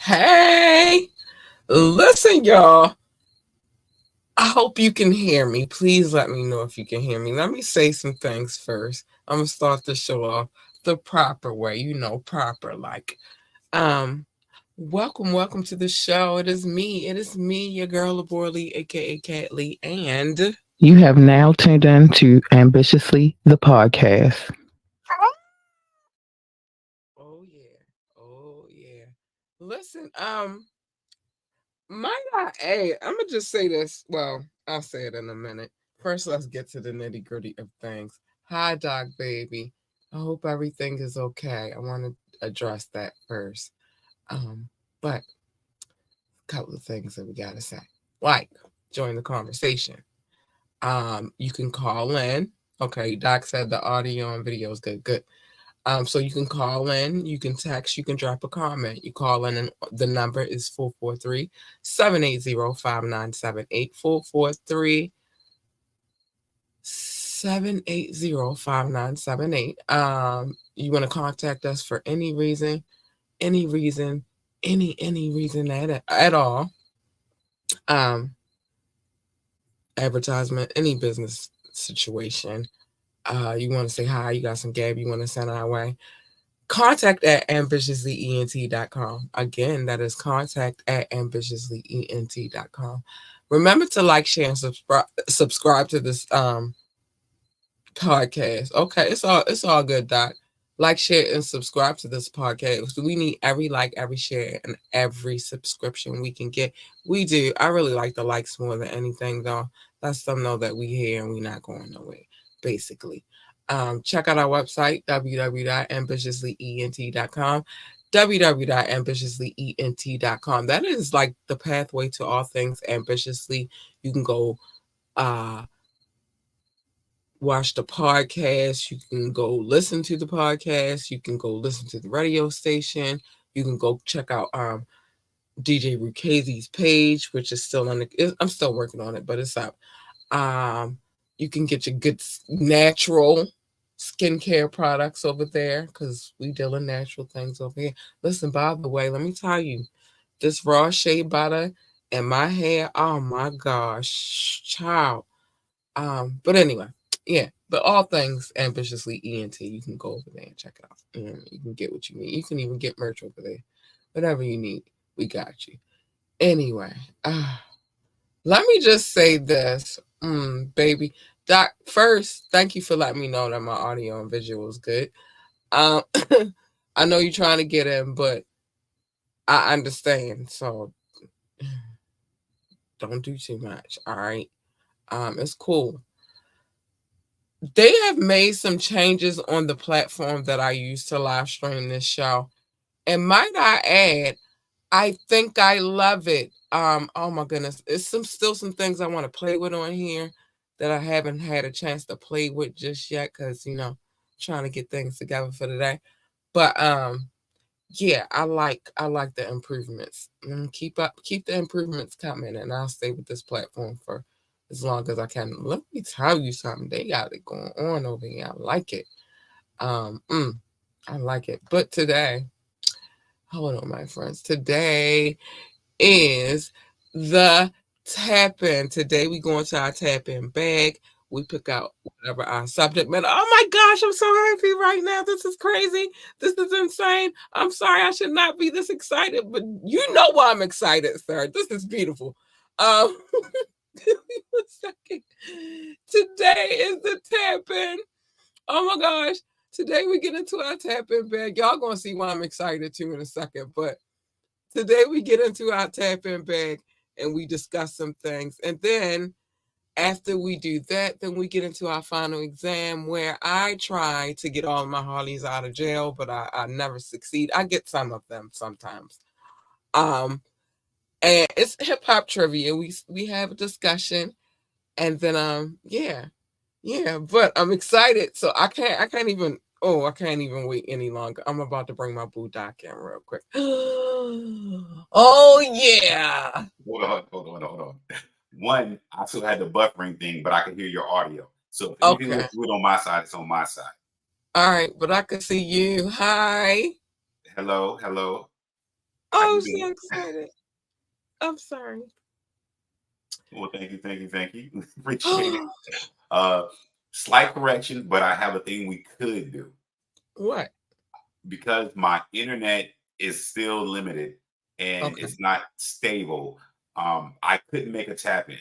Hey, listen, y'all. I hope you can hear me. Please let me know if you can hear me. Let me say some things first. I'm gonna start the show off the proper way, proper like. Um, welcome to the show. It is me, your girl Laborly, aka Cat Lee, and You have now tuned in to Ambitiously the podcast. oh yeah, oh yeah. Listen, might I add, I'm gonna just say this. Well, I'll say it in a minute. First, let's get to the nitty gritty of things. Hi, Doc Baby. I hope everything is okay. I want to address that first. But a couple of things that we gotta say. Like, join the conversation. You can call in. Okay, Doc said the audio and video is good. Good. So you can call in, you can text, you can drop a comment. You call in, and the number is 443-780-5978. 443-780-5978. You want to contact us for any reason, any reason, any reason at all. Um, Advertisement, any business situation. You want to say hi, you got some gab you want to send our way. Contact at ambitiouslyent.com. Again, that is contact at ambitiouslyent.com. Remember to like, share, and subscribe to this podcast. Okay, it's all good, Doc. Like, share, and subscribe to this podcast. We need every like, every share, and every subscription we can get. We do. I really like the likes more than anything, though. Lets them know that we here and we not going nowhere, basically. Check out our website, www.ambitiouslyent.com. www.ambitiouslyent.com. That is like the pathway to all things ambitiously. You can go watch the podcast. You can go listen to the podcast. You can go listen to the radio station. You can go check out DJ Rukazi's page, which is still I'm still working on it, but it's up. Um, you can get your good natural skincare products over there because we deal in natural things over here. Listen, by the way, let me tell you, this raw shea butter and my hair, oh my gosh, child. But anyway, yeah, but all things ambitiously ENT, you can go over there and check it out. And you can get what you need. You can even get merch over there. Whatever you need, we got you. Anyway, let me just say this, baby. Doc, first, thank you for letting me know that my audio and visual is good. Um, I know you're trying to get in, but I understand. So don't do too much. All right. It's cool. They have made some changes on the platform that I use to live stream this show. And might I add, I think I love it. Oh my goodness. It's still some things I want to play with on here that I haven't had a chance to play with just yet because trying to get things together for today. But yeah, I like the improvements. Keep the improvements coming, and I'll stay with this platform for as long as I can. Let me tell you something. They got it going on over here. I like it. Um, mm, I like it. But today, hold on, my friends. Today is the tap in. Today we go into our tap in bag. We pick out whatever our subject matter. Oh my gosh, I'm so happy right now. This is crazy. This is insane. I'm sorry I should not be this excited, but you know why I'm excited, sir. This is beautiful. Give me 1 second. Today is the tap in. Oh my gosh. Today we get into our tap in bag. Y'all gonna see why I'm excited too in a second, but today we get into our tap in bag and we discuss some things. And then after we do that, then we get into our final exam where I try to get all of my Harleys out of jail, but I never succeed. I get some of them sometimes. Um, and it's hip hop trivia. We have a discussion, and then yeah. But I'm excited, so I can't even wait any longer. I'm about to bring my boo doc in real quick. Oh yeah. Hold on. One, I still had the buffering thing, but I can hear your audio. So if anything Okay. looks good on my side, it's on my side. All right, but I can see you. Hi. Hello. How Oh, you I'm doing? so excited. I'm sorry. Well, thank you. Appreciate it. Uh, Slight correction, but I have a thing we could do What? because my internet is still limited and Okay. it's not stable. I couldn't make a tap in.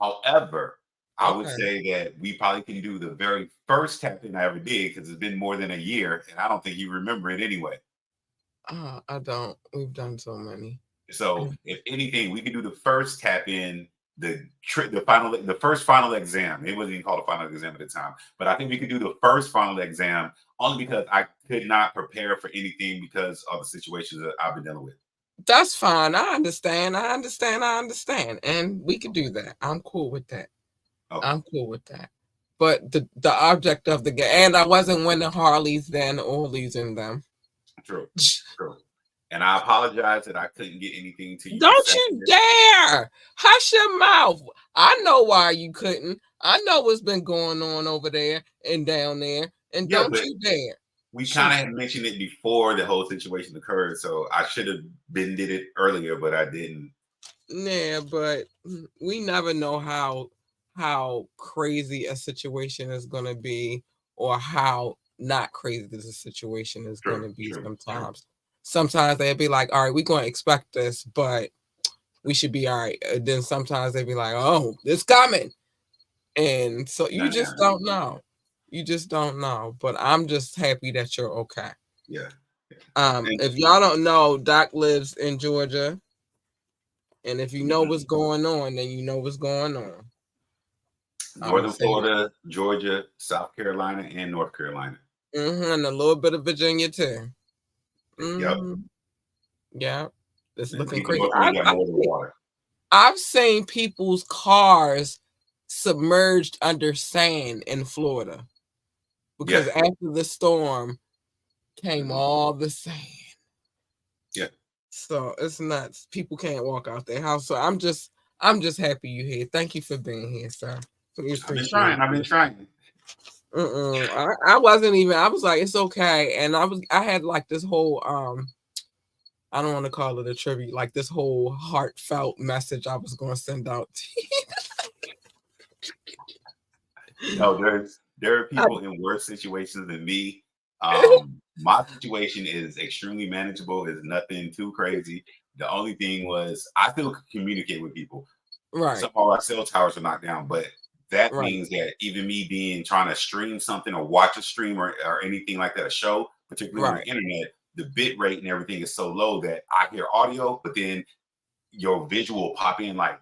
However, I would Okay. say that we probably can do the very first tap in I ever did because it's been more than a year, and I don't think you remember it anyway. I don't. We've done so many. So, if anything, we can do the first tap in, the first final exam. It wasn't even called a final exam at the time, but I think we could do the first final exam only because I could not prepare for anything because of the situations that I've been dealing with. That's fine. I understand. I understand. I understand. And we could do that. I'm cool with that. Okay, I'm cool with that. But the object of the game, and I wasn't winning Harleys then or losing them. true, true. And I apologize that I couldn't get anything to you this Don't you Saturday. dare! Hush your mouth. I know why you couldn't. I know what's been going on over there and down there. And Yeah, don't but you dare. we kind Shoot. of had mentioned it before the whole situation occurred, so I should have been did it earlier, but I didn't. Yeah, but we never know how crazy a situation is gonna be or how not crazy the situation is True, gonna be true, true. sometimes. Sometimes they'll be like, all right, we're gonna expect this, but we should be all right. And then sometimes they'll be like, oh, it's coming. And so you No, no, just don't know. You just don't know. But I'm just happy that you're okay. yeah. And If y'all don't know, Doc lives in Georgia. And if you know what's going on, then you know what's going on. I'm gonna Northern say it. Florida, Georgia, South Carolina, and North Carolina. And a little bit of Virginia too. Yep. hmm Yeah, it's And looking people crazy. north of me got more than water. I've seen people's cars submerged under sand in Florida Yeah. because after the storm came Mhm. all the sand. Yeah. So it's nuts. People can't walk out their house. So I'm just happy you're here. Thank you for being here, sir. We I've been appreciate trying. I've been you. trying. I wasn't even. I was like, it's okay, and I had like this whole I don't want to call it a tribute, like this whole heartfelt message I was going to send out. No, there are people in worse situations than me. My situation is extremely manageable. It's nothing too crazy. The only thing was I still could communicate with people. Right, Some of our cell towers are knocked down, but that right, means that even me being trying to stream something or watch a stream or anything like that, a show, particularly on the right. internet, the bit rate and everything is so low that I hear audio, but then your visual pop in like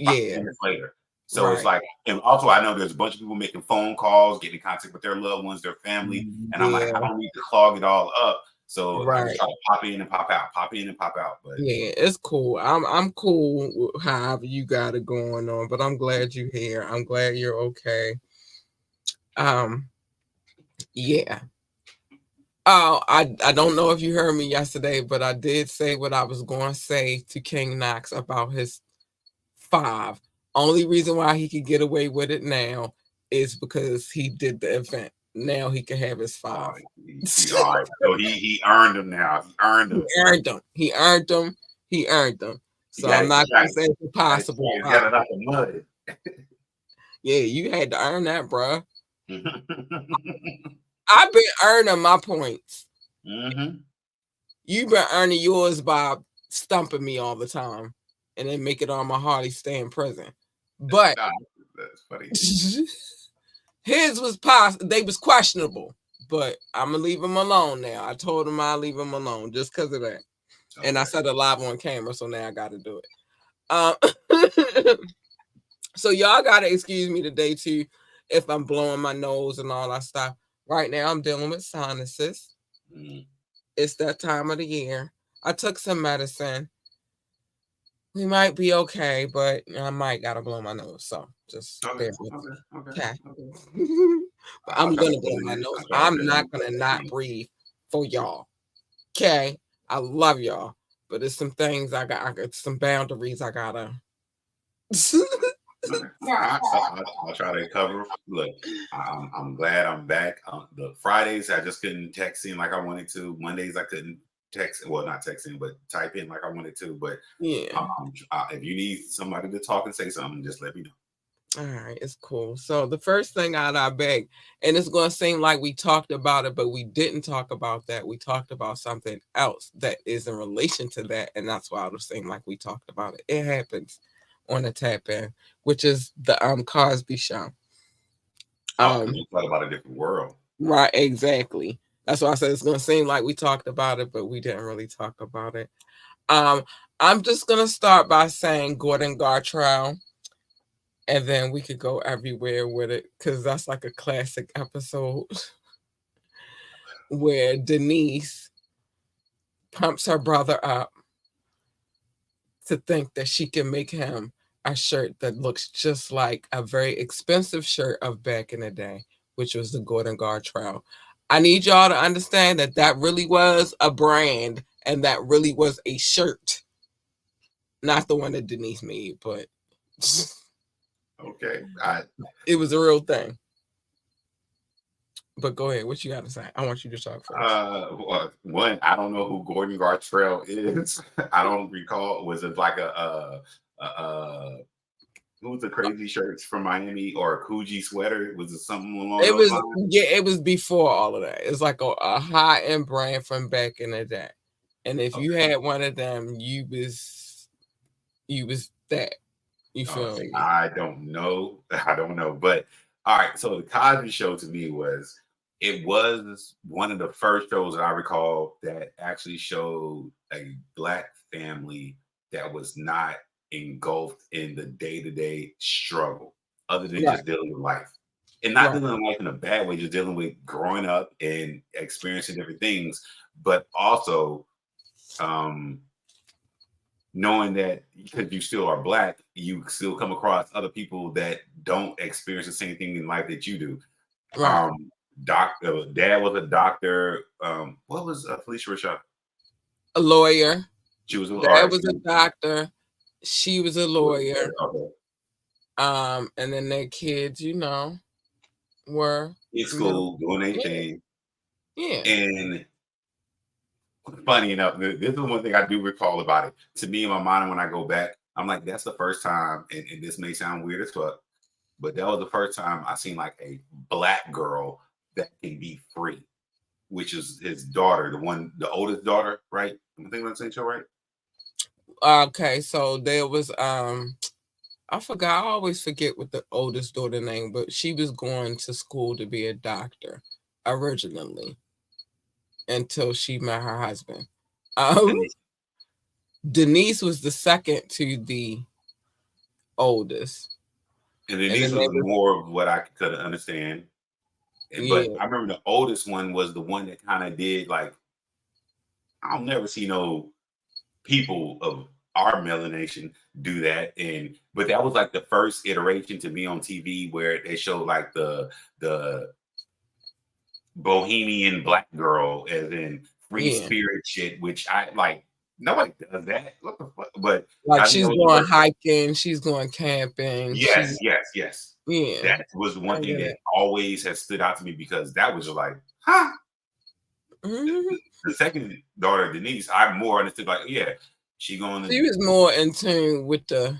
5 Yeah, minutes later. So it's right. like, and also I know there's a bunch of people making phone calls, getting in contact with their loved ones, their family, and I'm like, I Yeah, don't need to clog it all up. So I just right. try to pop in and pop out, pop in and pop out. But Yeah, it's cool. I'm cool with however you got it going on, but I'm glad you're here. I'm glad you're okay. Um, yeah. Oh, I don't know if you heard me yesterday, but I did say what I was going to say to King Knox about his 5. Only reason why he could get away with it now is because he did the event. Now he can have his 5. all right. So he earned them now. He earned He them. earned them. He earned them. He earned them. He So got I'm it. not He got gonna it. say it's Got it. impossible. Got it out the mud. Yeah, you had to earn that, bruh. I've been earning my points. Hmm. You've been earning yours by stumping me all the time, and then make it on my Harley stay in prison. But Nah, that's funny. his was they was questionable, but I'm gonna leave him alone now. I told him I'll leave him alone just because of that. And I Okay. said it live on camera, so now I gotta do it. Um so y'all gotta excuse me today too if I'm blowing my nose and all that stuff. Right now I'm dealing with sinuses. Mm. It's that time of the year. I took some medicine. We might be okay, but I might gotta blow my nose. So just Okay. bear with Okay. Okay. me. Okay. Okay. But I'll I'm try to gonna fill blow my in. nose. I'll try to I'm fill in. not gonna not breathe for y'all. Okay. I love y'all. But there's some things I got some boundaries I gotta Okay. Well, I'll try to cover. Look, I'm glad I'm back. The Fridays I just couldn't text in like I wanted to. Mondays I couldn't. text, well, not texting, but type in like I wanted to. But Yeah. if you need somebody to talk and say something, just let me know. All right, it's cool. So the first thing out of our bag, and it's going to seem like we talked about it, but we didn't talk about that. We talked about something else that is in relation to that, and that's why it'll seem like we talked about it. It happens on a tap in, which is the Cosby Show. Oh, because Um, we thought about a different world. right, exactly. That's why I said it's going to seem like we talked about it, but we didn't really talk about it. Um, I'm just going to start by saying Gordon Gartrell, and then we could go everywhere with it because that's like a classic episode where Denise pumps her brother up to think that she can make him a shirt that looks just like a very expensive shirt of back in the day, which was the Gordon Gartrell. I need y'all to understand that that really was a brand and that really was a shirt, not the one that Denise made, but Okay. it was a real thing. But go ahead, what you got to say? I want you to talk first. One, I don't know who Gordon Gartrell is. I don't recall. Was it like who's the crazy shirts from Miami or a Coogee sweater? Was it something along It those was, lines? yeah, it was before all of that. It's like a high end brand from back in the day. And if you Okay. had one of them, you was that. You feel See, me? I don't know. I don't know. But all right. So the Cosby Show to me was one of the first shows that I recall that actually showed a black family that was not engulfed in the day to day struggle, other than Right, just dealing with life. And not right, dealing with life in a bad way, just dealing with growing up and experiencing different things, but also um, knowing that because you still are black, you still come across other people that don't experience the same thing in life that you do. right. Um, dad was a doctor. What was Felicia Rashad? A lawyer. She was all Dad right. was a doctor. She was a lawyer. Okay. And then their kids, were In middle. school, doing their Yeah, thing. yeah. And funny enough, this is one thing I do recall about it. To me, in my mind, when I go back, I'm like, that's the first time, and this may sound weird as fuck, but that was the first time I seen like a black girl that can be free, which is his daughter, the oldest daughter, right? I think that's saying show, right? Okay, so there was I forgot. I always forget what the oldest daughter name, but she was going to school to be a doctor originally until she met her husband. Um, And Denise was the second to the oldest, and and Denise then was there was, more of what I could understand. But yeah, I remember the oldest one was the one that kind of did like I'll never see no people of our melanation do that. And but that was like the first iteration to me on TV where they showed like the bohemian black girl as in free yeah. spirit shit, which I like nobody does that. What the fuck? But Like I think she's that was the going first. hiking, she's going camping, Yes, she's yes, yes. yeah. That was one I thing get that it. always has stood out to me because that was just like, huh? Mhm. The second daughter, Denise, I more understood like, yeah, she going to, She was more in tune with the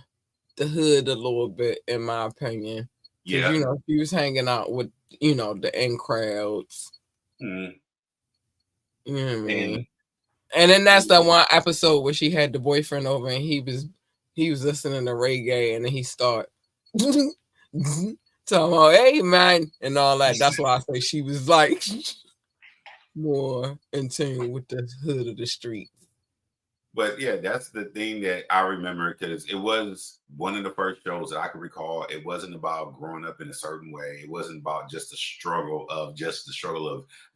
hood a little bit, in my opinion, because yeah. she was hanging out with the in crowds. Mhm. You know what I And mean? And then that's that one episode where she had the boyfriend over and he was listening to reggae and then he start talking about hey man and all that. That's why I say she was like more in tune with the hood of the street. but yeah, that's the thing that I remember because it was one of the first shows that I could recall. It wasn't about growing up in a certain way. It wasn't about just the struggle of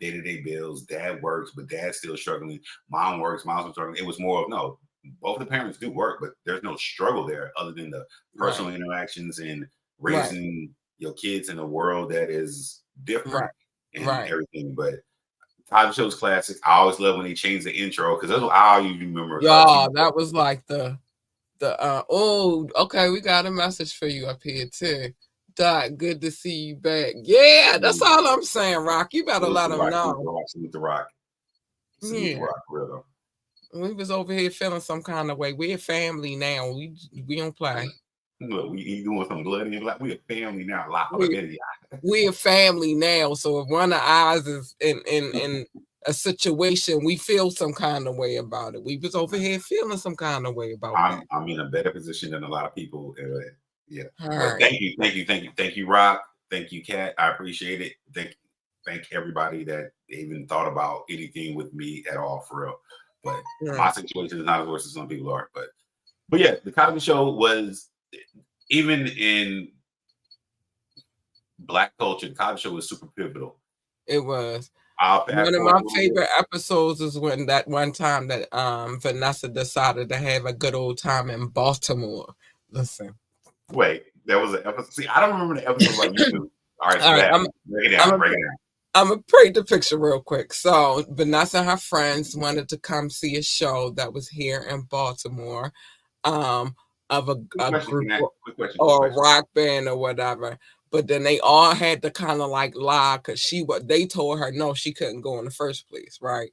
day to day bills. Dad works, but dad's still struggling. Mom works, mom's still struggling. It was more of no, both the parents do work, but there's no struggle there other than the Right, personal interactions and right, raising your kids in a world that is different right, and right. everything. But Time Show's classic. I always love when they change the intro because that's what I usually remember. Y'all, TV. that was like the oh, okay, we got a message for you up here too. Doc, good to see you back. Yeah, that's all I'm saying, Rock. You better Salute let the them Rock, salute know. the Rock, salute the Rock, salute the Yeah. Rock, real though. We was over here feeling some kind of way. We're family now. We don't play. Look, we doing some bloody and like we a family now. La We familia. we're family now. So if one of ours is in a situation, we feel some kind of way about it. We was over here feeling some kind of way about that. I'm in a better position than a lot of people. Yeah, All but right. thank you, Rock. Thank you, Kat. I appreciate it. Thank everybody that even thought about anything with me at all, for real. But my Right. situation is not as worse as some people are. But yeah, the Cosby Show was, even in Black culture, the Cosby Show was super pivotal. It was. I'll One fast of forward my a little bit. favorite episodes is when that one time that Vanessa decided to have a good old time in Baltimore. Listen. Wait, there was an episode. See, I don't remember the episodes like you do. All right, so All right, break it I'm down. a Break it down. I'm gonna paint the picture real quick. So Vanessa and her friends wanted to come see a show that was here in Baltimore, um, of Quick a question, group Kat. Quick question. Quick or a question. rock band or whatever. But then they all had to kind of like lie because they told her no, she couldn't go in the first place, right?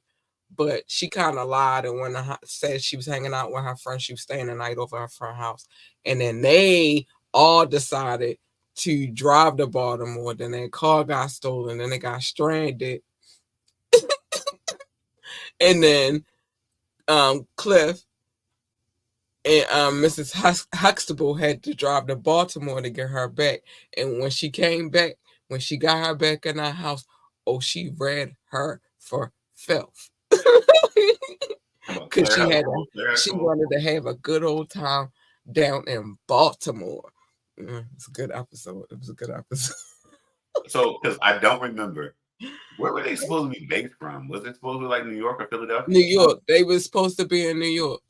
But she kind of lied and said she was hanging out with her friend, she was staying the night over her friend's house, and then they all decided to drive to Baltimore. Then their car got stolen, then they got stranded, and then Cliff and Mrs. Huxtable had to drive to Baltimore to get her back. And when she came back, when she got her back in her house, oh, she read her for filth. Come on, Because clear it up. Come on, clear it up. she Come on. wanted to have a good old time down in Baltimore. It's a good episode. It was a good episode. So, because I don't remember, where were they supposed to be based from? Was it supposed to be like New York or New Philadelphia or something? York. They was supposed to be in New York.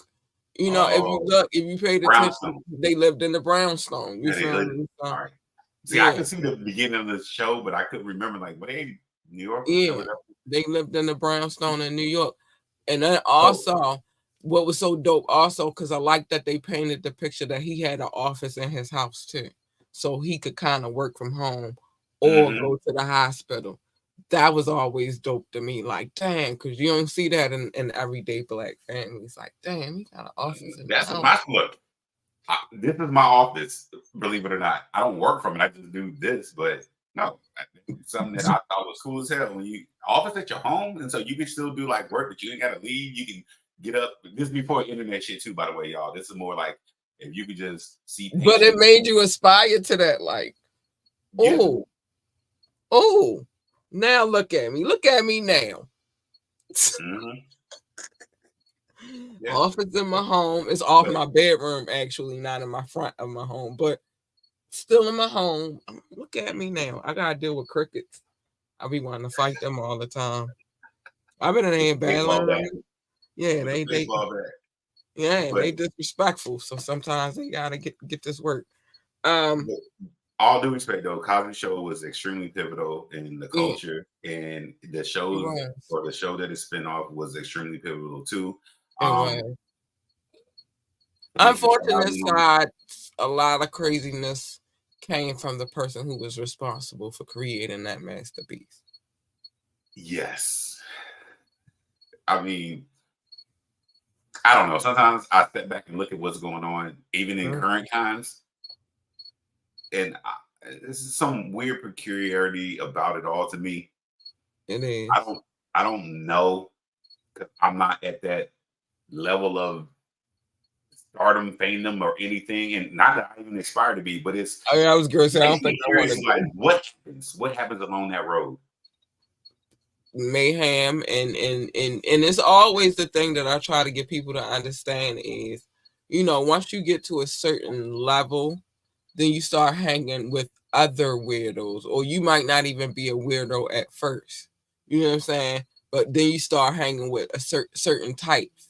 You know, if you Oh, look, if you paid attention, Brownstone. they lived in the brownstone. You Yeah, they feel did. me? So, All right. See, I yeah. could see the beginning of the show, but I couldn't remember, like, were they New York or Yeah, Philadelphia? they lived in the brownstone in New York. And then So, also, what was so dope also, because I like that they painted the picture that he had an office in his house too. So he could kind of work from home or hmm go to the hospital. That was always dope to me. Like, damn, because you don't see that in everyday black families. Like, damn, he got an office in his that's house. my look. This is my office, believe it or not. I don't work from it. I just do this, but no, it's something that I thought was cool as hell. When you office at your home, and so you can still do like work, but you ain't got to leave. You can get up. This is before internet shit too, by the way, y'all. This is more like if you could just see But it patients. made you aspire to that, like, Yeah. oh, oh, now look at me. Look at me now. hmm Yeah. Office in my home. It's off But my bedroom, actually, not in my front of my home, but still in my home. Look at me now. I gotta deal with crickets. I be wanting to fight them all the time. I've been in with here the baseball battling bat, them. Yeah, with the they baseball bat. yeah, and But, they disrespectful. So sometimes they gotta get this work. Um, but all due respect, though, Cosby Show was extremely pivotal in the yeah, culture, and the it shows was. or the show that it spin off was extremely pivotal too. It Um, was. I mean, just Unfortunate riding on. side, a lot of craziness came from the person who was responsible for creating that masterpiece. Yes, I mean, I don't know. Sometimes I step back and look at what's going on, even in Mm, current times, and this is some weird peculiarity about it all to me. it I is. don't, I don't know. 'Cause I'm not at that level of stardom, fandom, or anything, and not that I even aspire to be. But it's I mean, I was gonna say I don't makes think me I want curious. to Like, be what happens? What happens along that road? mayhem and it's always the thing that I try to get people to understand is, once you get to a certain level, then you start hanging with other weirdos, or you might not even be a weirdo at first. You know what I'm saying? But then you start hanging with a certain types,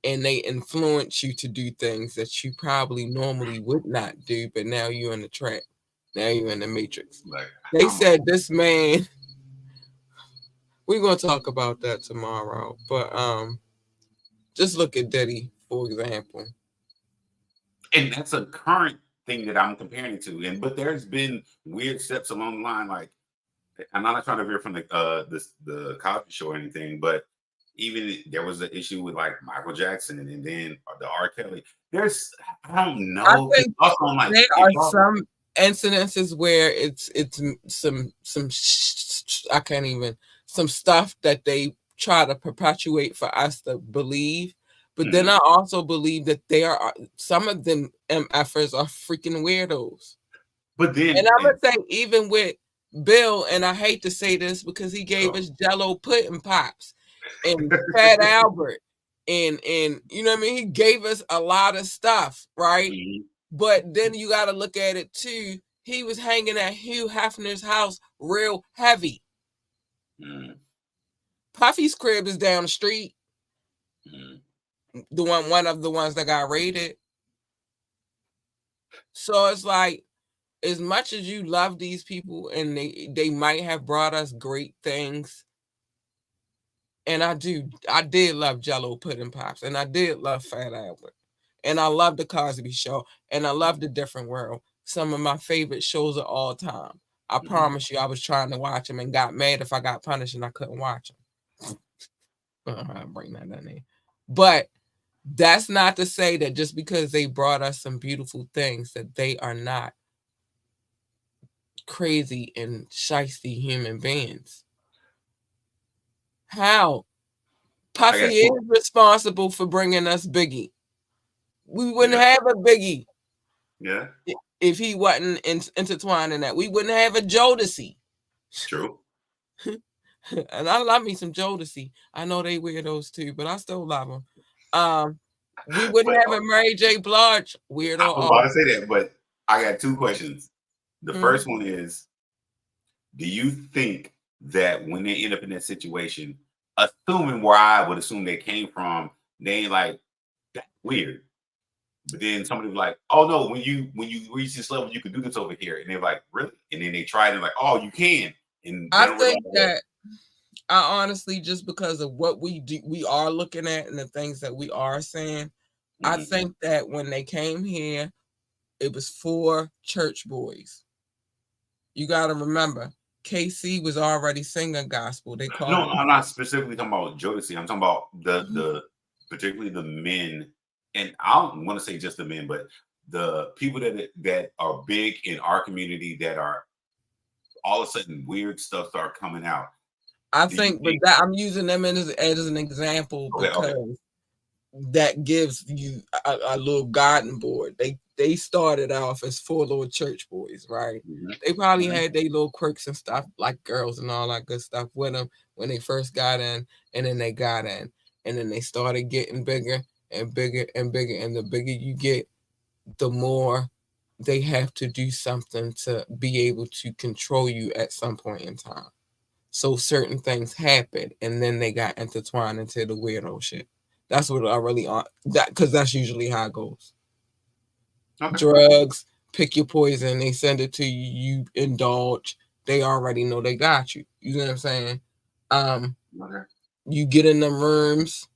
and they influence you to do things that you probably normally would not do. But now you're in the trap. Now you're in the matrix. Like, They I'm said this man. We're gonna talk about that tomorrow. But just look at Diddy, for example. and that's a current thing that I'm comparing it to. And but there's been weird steps along the line. Like, I'm not trying to veer from the Cosby Show or anything, but even there was an issue with like Michael Jackson and then the R. Kelly. There's I don't I know. think Also, I'm like there it are brought some incidences where it's I can't even some stuff that they try to perpetuate for us to believe. But then I also believe that there are some of them MFers are freaking weirdos. But And then I'm gonna say even with Bill, and I hate to say this because he gave us Jello pudding pops and Fat Albert, and you know what I mean. He gave us a lot of stuff, right? But then you got to look at it too. He was hanging at Hugh Hefner's house real heavy. Puffy's crib is down the street. One of the ones that got raided. So it's like, as much as you love these people and they might have brought us great things, and I did love Jello pudding pops, and I did love Fat Albert, and I love the Cosby Show, and I love the Different World. Some of my favorite shows of all time. I promise you, I was trying to watch them and got mad if I got punished and I couldn't watch them. I'll bring that in. But that's not to say that just because they brought us some beautiful things that they are not crazy and shiesty human beings. How? Puffy is responsible for bringing us Biggie. We wouldn't have a Biggie. Yeah. If he wasn't intertwined in that. We wouldn't have a Jodeci. True. And I love me some Jodeci. I know they weirdos too, but I still love them. We wouldn't have a Mary J. Blige weirdo. I was about to say that, but I got two questions. The first one is, do you think that when they end up in that situation, assuming where I would assume they came from, they ain't like, that's weird. But then somebody was like, oh no, when you reach this level, you can do this over here. And they're like, really? And then they tried and like, oh, you can. And I think that I honestly, just because of what we are looking at and the things that we are saying, I think that when they came here, it was for church boys. You got to remember, KC was already singing gospel. They called No, I'm not specifically talking about Jodeci. I'm talking about the particularly the men, and I don't want to say just the men, but the people that are big in our community that are all of a sudden weird stuff start coming out. I think, but that I'm using them as an example because that gives you a little garden board. They started off as 4 little church boys, right? They probably had their little quirks and stuff, like girls and all that good stuff with them when they first got in, and then they got in, and then they started getting bigger and bigger and bigger, and the bigger you get, the more they have to do something to be able to control you at some point in time. So certain things happen, and then they got intertwined into the weirdo shit. That's what I really because that's usually how it goes. Drugs, pick your poison. They send it to you. You indulge. They already know they got you. You know what I'm saying? You get in them rooms.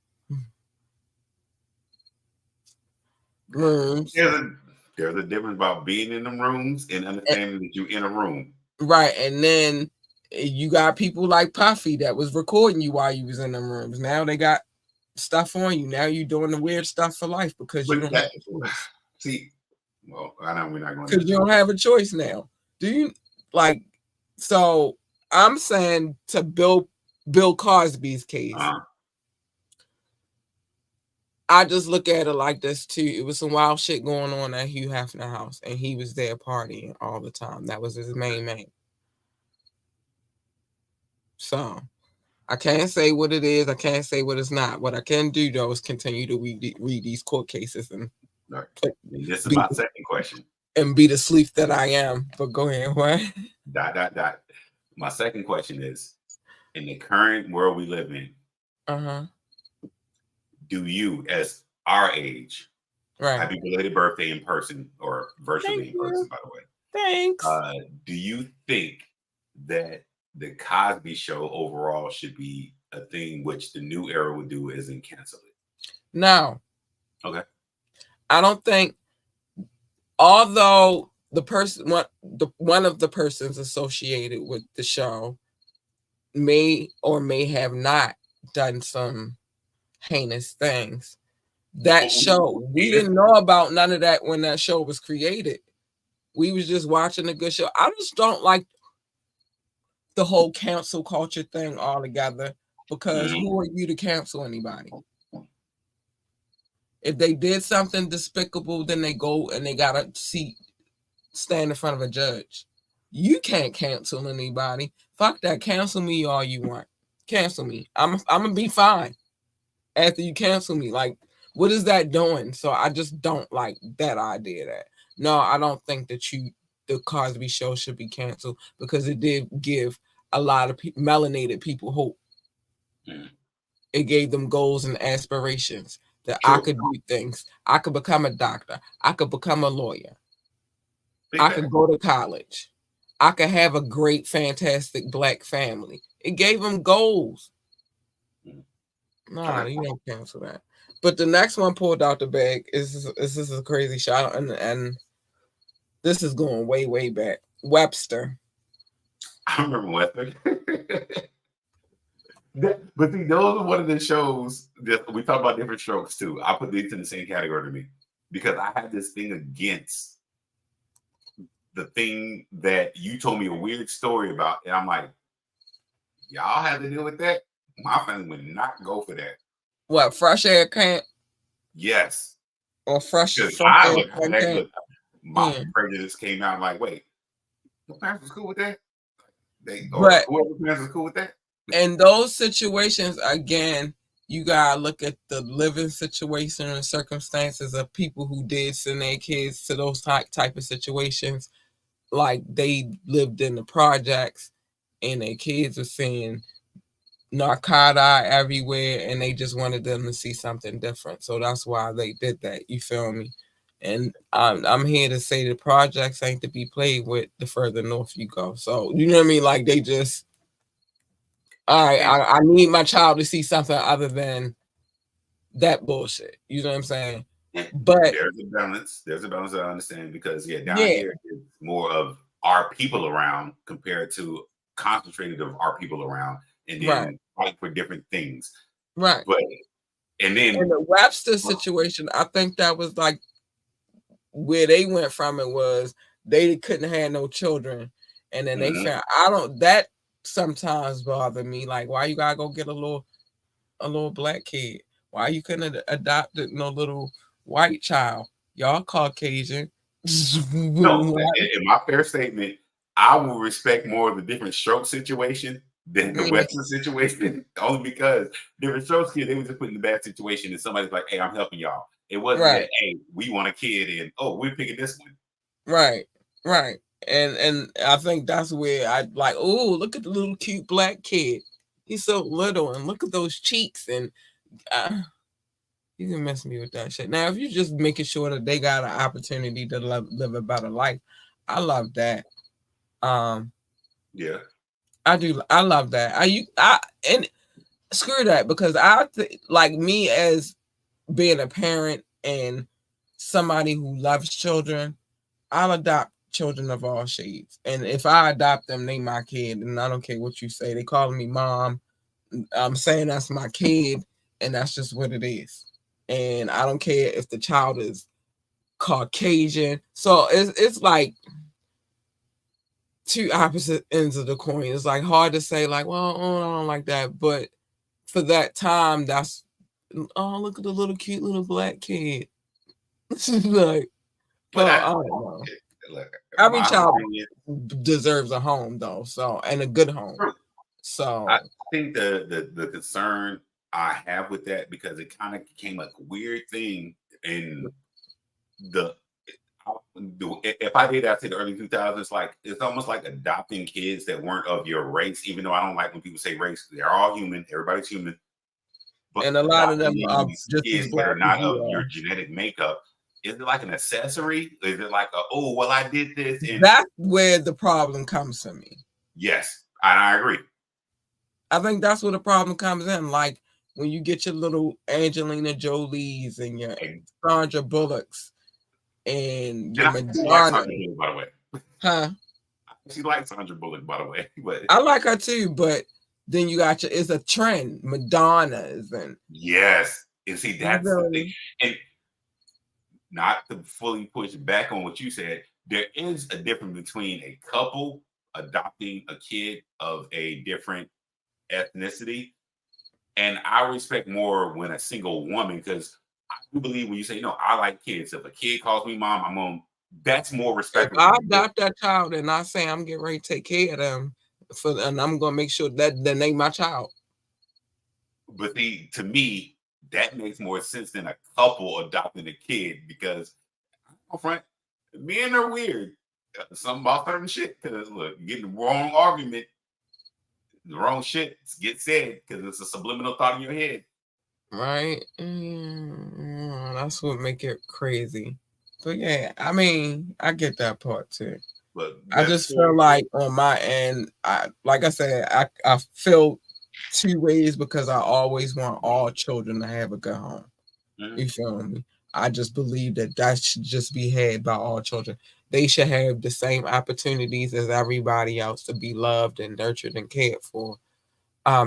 There's a difference about being in them rooms and understanding that you're in a room. Right, and then you got people like Puffy that was recording you while you was in them rooms. Now they got stuff on you. Now you're doing the weird stuff for life because you don't have a choice. See, well, I know we're not going because you don't have a choice now. Do you like? So I'm saying to Bill Cosby's case, I just look at it like this too. It was some wild shit going on at Hugh Hefner house, and he was there partying all the time. That was his main man. So I can't say what it is. I can't say what it's not. What I can do though is continue to read these court cases and this is my second question. And be the sleep that I am. But go ahead, what? My second question is, in the current world we live in, do you, as our age, happy belated birthday in person or virtually in person, by the way. Thanks. Do you think that the Cosby Show overall should be a thing which the new era would do is cancel it? No. Okay. I don't think, although the person, one of the persons associated with the show may or may have not done some heinous things. That Oh, show, we yeah. didn't know about none of that when that show was created. We was just watching a good show. I just don't like the whole cancel culture thing altogether, because Mhm. who are you to cancel anybody? If they did something despicable, then they go and they gotta stand in front of a judge. You can't cancel anybody. Fuck that. Cancel me all you want. Cancel me. I'm gonna be fine after you cancel me. Like, what is that doing? So I just don't like that idea. That no, I don't think that the Cosby Show should be canceled, because it did give a lot of melanated people hope. Mhm. It gave them goals and aspirations that I True. could do things. I could become a doctor. I could become a lawyer. Big I could fact. go to college. I could have a great, fantastic black family. It gave them goals. Mhm. Nah, Okay. you don't cancel that. But the next one pulled out the bag is a crazy shot, and this is going way, way back. Webster. I remember Western. But see, those are one of the shows that we talk about different strokes too. I put these in the same category to me because I had this thing against the thing that you told me a weird story about, and I'm like, y'all had to deal with that. My family would not go for that. What, fresh air camp Yes, or fresh because fresh I air look, sun that camp? look, my Yeah. prejudice came out like, wait, the parents was cool with that. They or But whoever parents was cool with that. in those situations, again, you gotta look at the living situation and circumstances of people who did send their kids to those type of situations. Like, they lived in the projects, and their kids were seeing narcotic everywhere, and they just wanted them to see something different. So that's why they did that. You feel me? And I'm here to say the projects ain't to be played with the further north you go. So you know what I mean? Like, they just, all right, And, I need my child to see something other than that bullshit. You know what I'm saying? and But there's a balance. There's a balance that I understand because yeah, down yeah, here it's more of our people around compared to concentrated of our people around, and right, then fight for different things. right. But and In then the Webster situation, I think that was like where they went from. It was they couldn't have no children, and then they mhm. found, I don't, that sometimes bother me. Like, why you gotta go get a little black kid? Why you couldn't have adopted no little white child? Y'all Caucasian. No, in my fair statement, I will respect more of the different stroke situation than the Yeah, Western situation, only because different strokes here, they were just put in the bad situation and somebody's like, hey, I'm helping y'all. It wasn't right, that, hey, we want a kid and oh, we're picking this one. right, right. And I think that's where I like, oh, look at the little cute black kid. He's so little, and look at those cheeks, and uh, you can mess me with that shit. Now, if you're just making sure that they got an opportunity to live a better life, I love that. Um, Yeah. I do. I love that. I and screw that, because like me as being a parent and somebody who loves children, I'll adopt children of all shades. And if I adopt them, they my kid, and I don't care what you say. They calling me mom. I'm saying that's my kid, and that's just what it is. And I don't care if the child is Caucasian. So it's like two opposite ends of the coin. It's like hard to say, like, well, oh, I don't like that. But for that time, that's, oh, look at the little cute little black kid. Like, But well, I don't know. look, Every my child opinion, deserves a home, though. So, and a good home. I So, think the concern I have with that because it kind of became like a weird thing in the if I did that to the early 2000s, like it's almost like adopting kids that weren't of your race, even though I don't like when people say race, they're all human, everybody's human, but and a lot of them adopting are these just as kids that black are as not you of your are. genetic makeup, is it like an accessory? Is it like a, oh, well, I did this and That's where the problem comes to me. yes, I agree. I think that's where the problem comes in. Like, when you get your little Angelina Jolies and your And, Sandra Bullocks and your and I actually like Madonna, Sandra Bullock, by the way. huh? She likes Sandra Bullock, by the way. But I like her too, but Then you got it's a trend, Madonnas and Yes. And see, you that's the feel thing. me? And not to fully push back on what you said, there is a difference between a couple adopting a kid of a different ethnicity. And I respect more when a single woman, because I do believe when you say, no, I like kids. If a kid calls me mom, I'm on. That's more If respectable I to me. adopt that child and I say I'm getting ready to take care of them, and I'm gonna make sure that they name my child. But to me, that makes more sense than a couple adopting a kid because, my friend, men are weird. Something about certain shit. Because look, you get the wrong argument, the wrong shit gets said because it's a subliminal thought in your head. Right? That's what make it crazy. But yeah, I mean, I get that part too. But I best just feel story. like on my end, I like I said, I feel two ways because I always want all children to have a good home. Mhm. You feel me? I just believe that that should just be had by all children. They should have the same opportunities as everybody else to be loved and nurtured and cared for.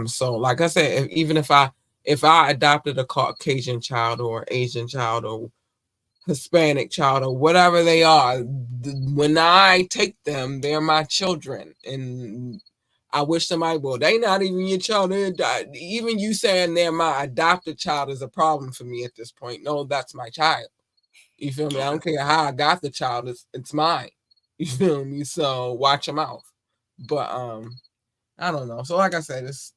So like I said, even if I adopted a Caucasian child or Asian child or Hispanic child or whatever they are, when I take them, they're my children, and I wish somebody, well, they not even your child. Even you saying they're my adopted child is a problem for me at this point. No, that's my child. You feel me? I Okay. don't care how I got the child. It's mine. You feel me? So watch your mouth. But I don't know. So like I said, it's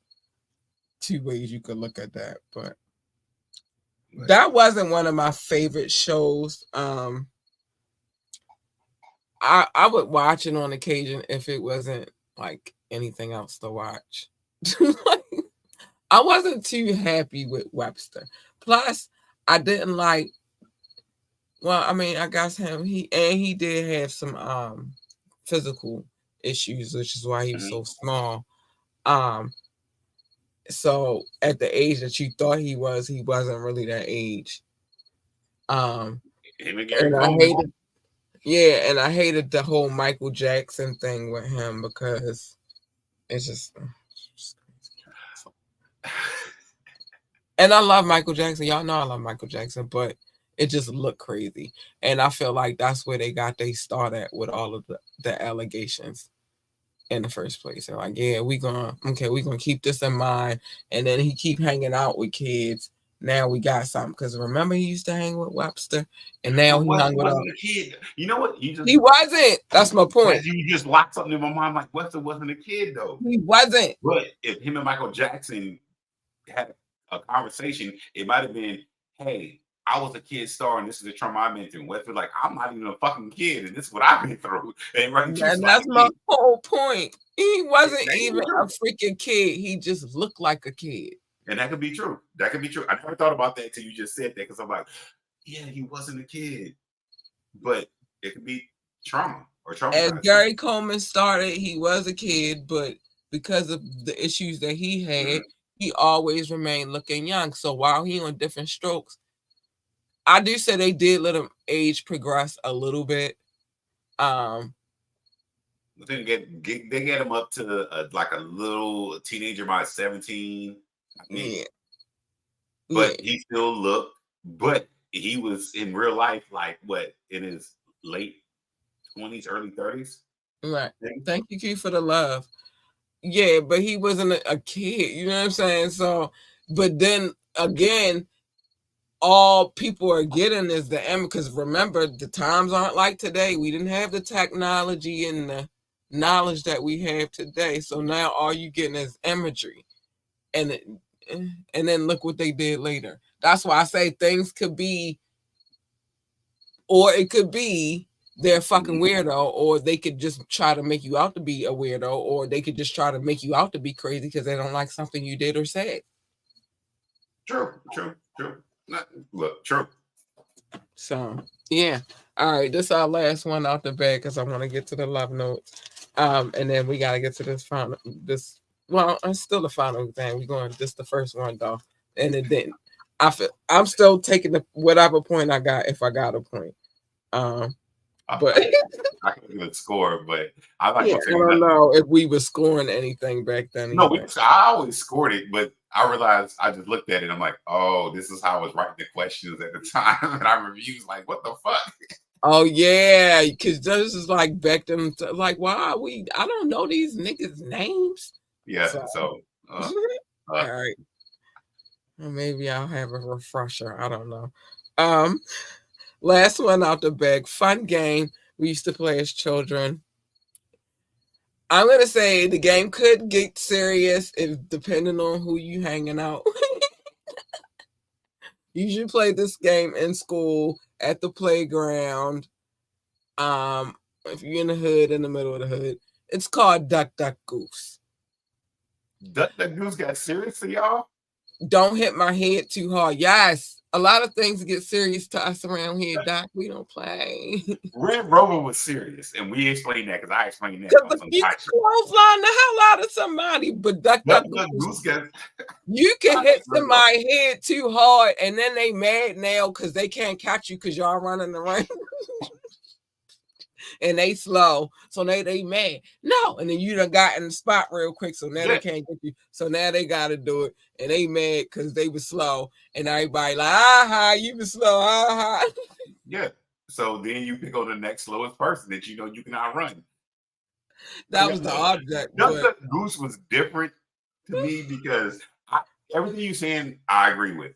two ways you could look at that. But But that wasn't one of my favorite shows. I would watch it on occasion if it wasn't like anything else to watch. I wasn't too happy with Webster. Plus, I didn't like. Well, I mean, I guess he did have some physical issues, which is why he was mhm. so small. Um, so at the age that you thought he wasn't really that age. Um, Him and Gary and I Coleman. hated, yeah, and I hated the whole Michael Jackson thing with him because it's just crazy. And I love Michael Jackson. Y'all know I love Michael Jackson, but it just looked crazy. And I feel like that's where they got they start at with all of the allegations in the first place. They're like, yeah, we gonna keep this in mind. And then he keep hanging out with kids. Now we got something. Because remember he used to hang with Webster and now But he hung with wasn't a kid. You know what? You just he wasn't. That's my point. as you just locked something in my mind. Like Webster wasn't a kid though. He wasn't. But if him and Michael Jackson had a conversation, it might have been, "Hey, I was a kid star, and this is the trauma I've been through." Webster's like, "I'm not even a fucking kid, and this is what I've been through." And right, treats And him like that's a my kid. whole point. He wasn't That could even be a true, freaking kid. He just looked like a kid. and that could be true. That could be true. I never thought about that until you just said that because I'm like, "Yeah, he wasn't a kid," but it could be trauma or As traumatized. Gary Coleman started, he was a kid, but because of the issues that he had, Mhm. he always remained looking young. So while he on different strokes, I do say they did let him age progress a little bit. Um, Then they get him up to like a little teenager by 17, I think. yeah, yeah, But he still looked, but he was in real life like what in his late 20s, early 30s. right. Thank you, Q, for the love. Yeah, but he wasn't a kid. You know what I'm saying? So, but then again, all people are getting is the M because remember the times aren't like today. We didn't have the technology and the knowledge that we have today. So now all you getting is imagery. And and then look what they did later. That's why I say things could be or it could be they're fucking Mhm. weirdo, or they could just try to make you out to be a weirdo, or they could just try to make you out to be crazy because they don't like something you did or said. True, true, true. Look, true. So yeah. All right, this is our last one out the bag because I want to get to the love notes. And then we gotta get to this final this well, it's still the final thing. We're going this the first one though. And then I'm still taking the whatever point I got if I got a point. Um But I couldn't get a score, but I like yeah, gonna I say don't nothing. know if we were scoring anything back then No, either. I always scored it, but I realized I just looked at it. I'm like, oh, this is how I was writing the questions at the time, and I reviewed like, what the fuck? Oh yeah, because this is like back then. Like, why are we? I don't know these niggas' names. Yeah. So, So, all right, well, maybe I'll have a refresher. I don't know. Um, Last one out the bag. Fun game we used to play as children. I'm gonna say the game could get serious if depending on who you hanging out. You usually play this game in school at the playground. If you're in the hood, in the middle of the hood, it's called Duck Duck Goose. Duck Duck Goose got serious to y'all. Don't hit my head too hard. Yes, a lot of things get serious to us around here, Doc. We don't play. Red Rover was serious, and we explained that because I explained that on Because some you hot can shit. clothesline the hell out of somebody, but Duck Duck Duck Duck Goose, Goose got. you can hit Let's go. somebody head too hard, and then they mad now because they can't catch you because y'all running around. And they slow, so they mad. No, and then you done got in the spot real quick, so now they can't get you. So now they gotta do it, and they mad because they was slow, and everybody like, aha, you was slow, aha. Yeah. So then you pick on the next slowest person that you know you can outrun. That was the object, Duck but Duck Goose was different to me because everything you saying, I agree with.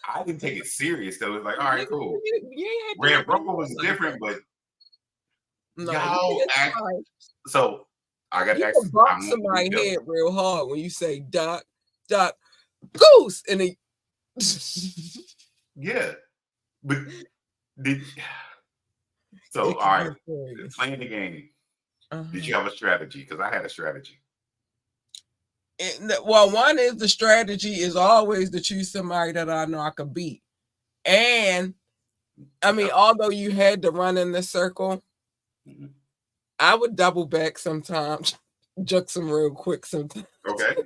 I didn't take it serious though. It's like, all right, cool. you ain't Red Rover was different, but no, you y'all can't act. try. So I got to You ask. can bump I'm going to be somebody careful. head real hard when you say duck, duck, goose, and they. Yeah, but did so. It All can right, get serious. playing the game. Did you Uh-huh. have a strategy? Because I had a strategy. Well, one is the strategy is always to choose somebody that I know I could beat. And I mean, Yep. although you had to run in the circle, Mhm. I would double back sometimes, juke some real quick sometimes, Okay,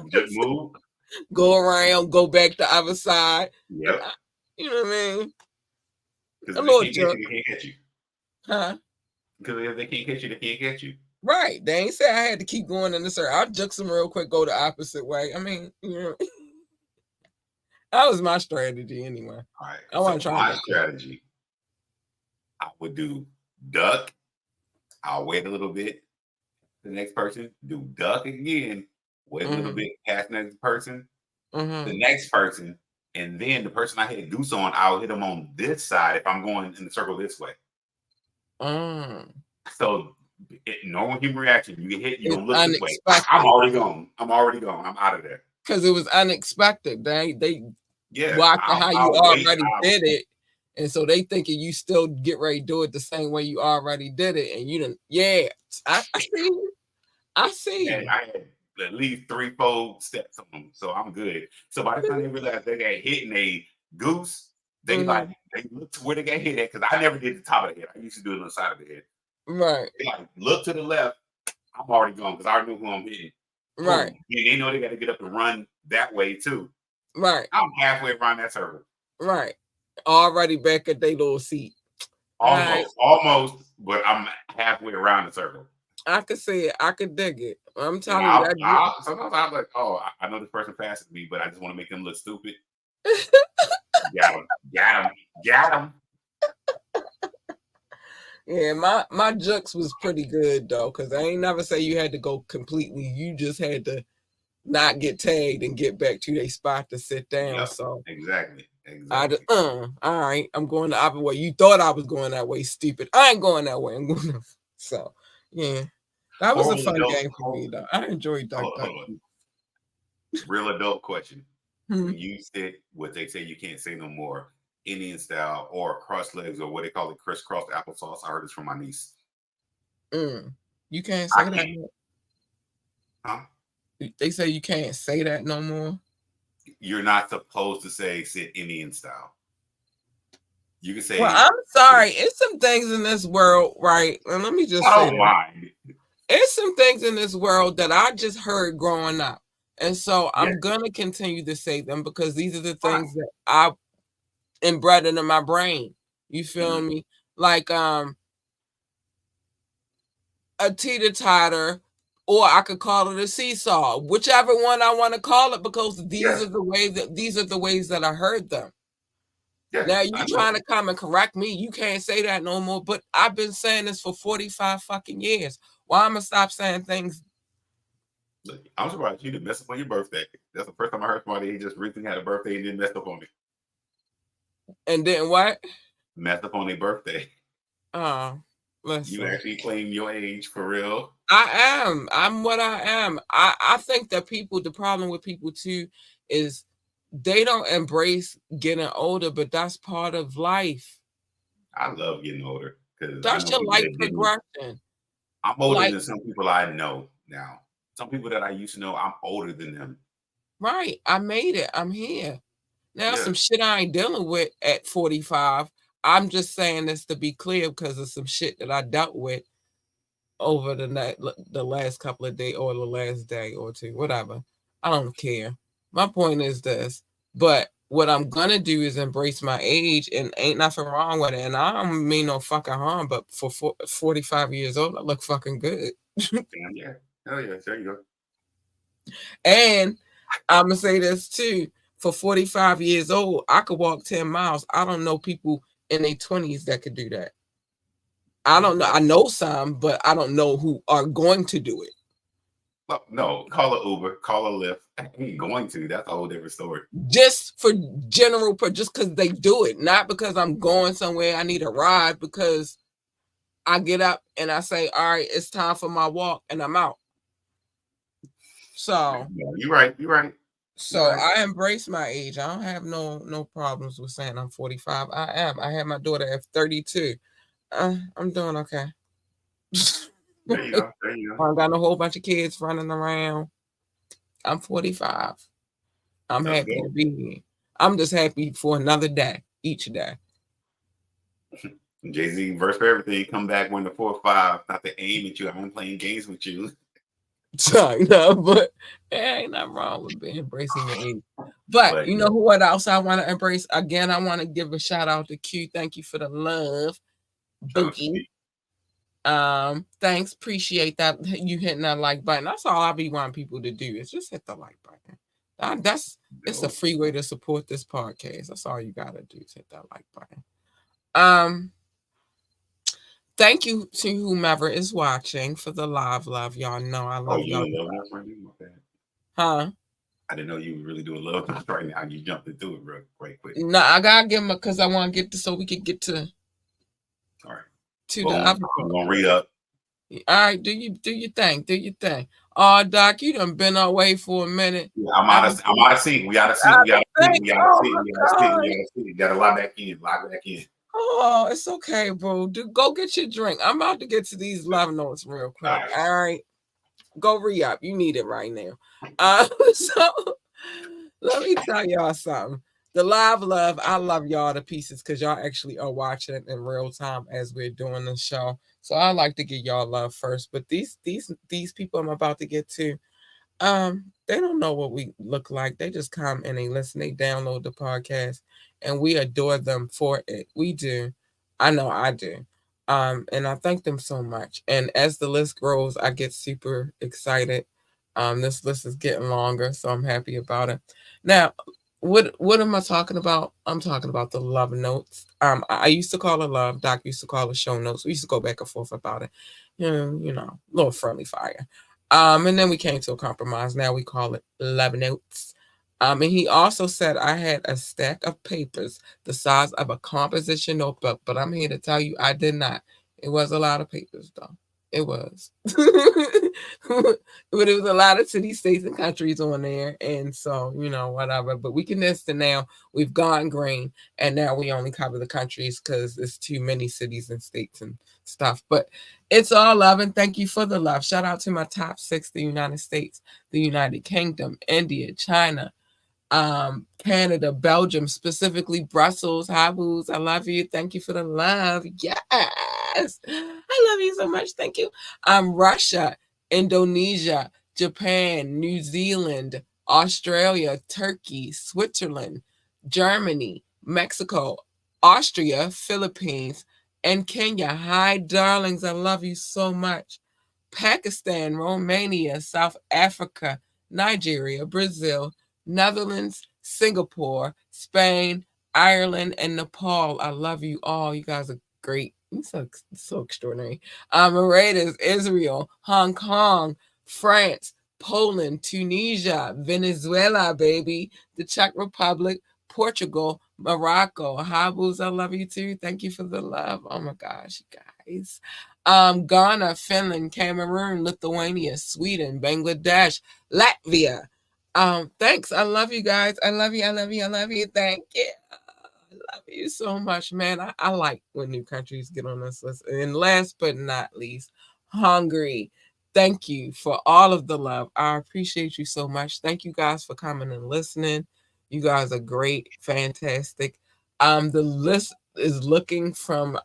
just move. go around, go back the other side. And Yep. you know what I mean? Because A if they little can't get jerk, you, they can't get you. huh? Because if they can't get you, they can't get you. Right. They ain't say I had to keep going in the circle. I'll juke some real quick, go the opposite way. I mean, you know, that was my strategy anyway. All right. I So wasn't trying my to. strategy, I would do duck. I'll wait a little bit. The next person do duck again. Wait a little Mm-hmm, bit past the next person. The mm-hmm, next person, and then the person I hit goose on, I'll hit them on this side if I'm going in the circle this way. mm. So normal human reaction, you get hit, you're It's gonna look this way. I'm unexpected already gone. I'm already gone. I'm out of there. because it was unexpected. They Yeah, watching how you I'll wait. already did it, and so they thinking you still get ready to do it the same way you already did it, and you didn't. Yeah, I see you. I see And you. I had at least 3-4 steps on them, so I'm good. So by the time they realize they got hit and they goose, they like Mm-hmm. they look to where they got hit at because I never did the top of the head. I used to do it on the side of the head. Right, They like look to the left. I'm already gone because I already knew who I'm hitting. right, Boom. And they know they got to get up and run that way too. right, I'm halfway around that circle. right. Already back at their little seat. All right, Almost, but I'm halfway around the circle. I could see it. I could dig it. I'm And telling you that. sometimes I'm like, oh, I know this person passes me, but I just want to make them look stupid. Got him, got him, got him. Yeah, my jukes was pretty good though, because I ain't never say you had to go completely. You just had to not get tagged and get back to their spot to sit down. Yep, So exactly, I just, exactly. all right, I'm going the other way. You thought I was going that way, stupid. I ain't going that way. I'm going to, so yeah. That was a Horrible fun adult. game for me though. I enjoyed Duck Duck. Hold on. Real adult question. Hmm. When you sit what they say you can't say no more, Indian style or cross legs or what they call it crisscross applesauce. I heard this from my niece. You can't I say that. can't. Huh? They say you can't say that no more. You're not supposed to say sit Indian style. You can Well, say I'm sorry. It's some things in this world, right? And let me just I say don't this. mind. It's some things in this world that I just heard growing up. And so Yeah, I'm gonna continue to say them because these are the fine. things that I inbred into my brain. You feel Mhm. me? Like a teeter-totter, or I could call it a seesaw, whichever one I want to call it, because these Yeah, are the ways that I heard them. yeah, Now you I know. trying to come and correct me. You can't say that no more. But I've been saying this for 45 fucking years. Why am I stop saying things? Look, I'm surprised you didn't mess up on your birthday. That's the first time I heard somebody just recently had a birthday and didn't mess up on it. And then what? Messed up on their birthday. Oh, You listen. actually claim your age for real. I am. I'm what I am. I think that the problem with people too is they don't embrace getting older, but that's part of life. I love getting older because I That's know your people life that didn't. progression. I'm older Like, than some people I know now. Some people that I used to know, I'm older than them. right, I made it. I'm here. Now Yeah, some shit I ain't dealing with at 45. I'm just saying this to be clear because of some shit that I dealt with over the last couple of days or the last day or two, whatever. I don't care. My point is this. But what I'm gonna do is embrace my age, and ain't nothing wrong with it. And I don't mean no fucking harm, but for 45 years old, I look fucking good. damn, yeah, hell yeah, there you go. And I'm gonna say this too. For 45 years old, I could walk 10 miles. I don't know people in their 20s that could do that. I don't know. I know some, but I don't know who are going to do it. Well, no, call a Uber, call a Lyft. I ain't going to. That's a whole different story. Just for just because they do it, not because I'm going somewhere I need a ride, because I get up and I say, all right, it's time for my walk, and I'm out. So Yeah, you're right. You're right. You're so right. I embrace my age. I don't have no problems with saying I'm 45. I am. I had my daughter at 32. I'm doing okay. There you go. There you go. I got a whole bunch of kids running around. I'm 45. I'm That's happy to good. be here. I'm just happy for another day, each day. Jay-Z verse for everything. Come back when the 4 or 5. Not to aim at you. I'm playing games with you. So, but there ain't nothing wrong with embracing your age. But But you know what else I want to embrace? Again, I want to give a shout out to Q. Thank you for the love, oh boo. shit. Thanks, appreciate that you hitting that like button. That's all I be wanting people to do is just hit the like button. That's it's a No. free way to support this podcast. That's all you gotta do is hit that like button. Um, Thank you to whomever is watching for the love. Y'all know I Oh, love you y'all. in love now right now? My bad. Huh? I didn't know you were really doing love right now. You jumped into it real right quick. No, I gotta give them because I want to get to so we could get All right. to the Boom. other I'm part. gonna re up. All right, do your thing, do your thing. Oh, Doc, you done been away for a minute. Yeah, Haven't I'm been out of sync. We gotta sync. out We of gotta sync. sync. We gotta Oh sync. my We gotta sync. We god. gotta sync. We gotta lock back in. Lock back in. Oh, it's okay, bro. Go get your drink. I'm about to get to these love notes real All quick. right. All right, go re up. You need it right now. So let me tell y'all something. The love, I love y'all to pieces because y'all actually are watching it in real time as we're doing the show. So I like to give y'all love first. But these people I'm about to get to, they don't know what we look like. They just come and they listen, they download the podcast, and we adore them for it. We do. I know I do. And I thank them so much. And as the list grows, I get super excited. This list is getting longer, so I'm happy about it. Now, what am I talking about? I'm talking about the love notes. I used to call it love. Doc used to call it show notes. We used to go back and forth about it. A little friendly fire. And then we came to a compromise. Now we call it love notes. And he also said I had a stack of papers the size of a composition notebook, but I'm here to tell you I did not. It was a lot of papers, though. It was. But it was a lot of cities, states, and countries on there. And so, whatever. But we can list it now. We've gone green, and now we only cover the countries because it's too many cities and states and stuff. But it's all love, and thank you for the love. Shout out to my top 6, the United States, the United Kingdom, India, China, Canada, Belgium, specifically Brussels. Hi, Boos. I love you. Thank you for the love. Yes. I love you so much. Thank you. Russia, Indonesia, Japan, New Zealand, Australia, Turkey, Switzerland, Germany, Mexico, Austria, Philippines, and Kenya. Hi, darlings. I love you so much. Pakistan, Romania, South Africa, Nigeria, Brazil, Netherlands, Singapore, Spain, Ireland, and Nepal. I love you all. You guys are great. You're so extraordinary. Mauritius, Israel, Hong Kong, France, Poland, Tunisia, Venezuela, baby, the Czech Republic, Portugal, Morocco. Habus, I love you too. Thank you for the love. Oh my gosh, you guys. Ghana, Finland, Cameroon, Lithuania, Sweden, Bangladesh, Latvia. Thanks. I love you guys. I love you. I love you. I love you. Thank you. I love you so much, man. I like when new countries get on this list. And last but not least, Hungary. Thank you for all of the love. I appreciate you so much. Thank you guys for coming and listening. You guys are great, fantastic. The list is looking from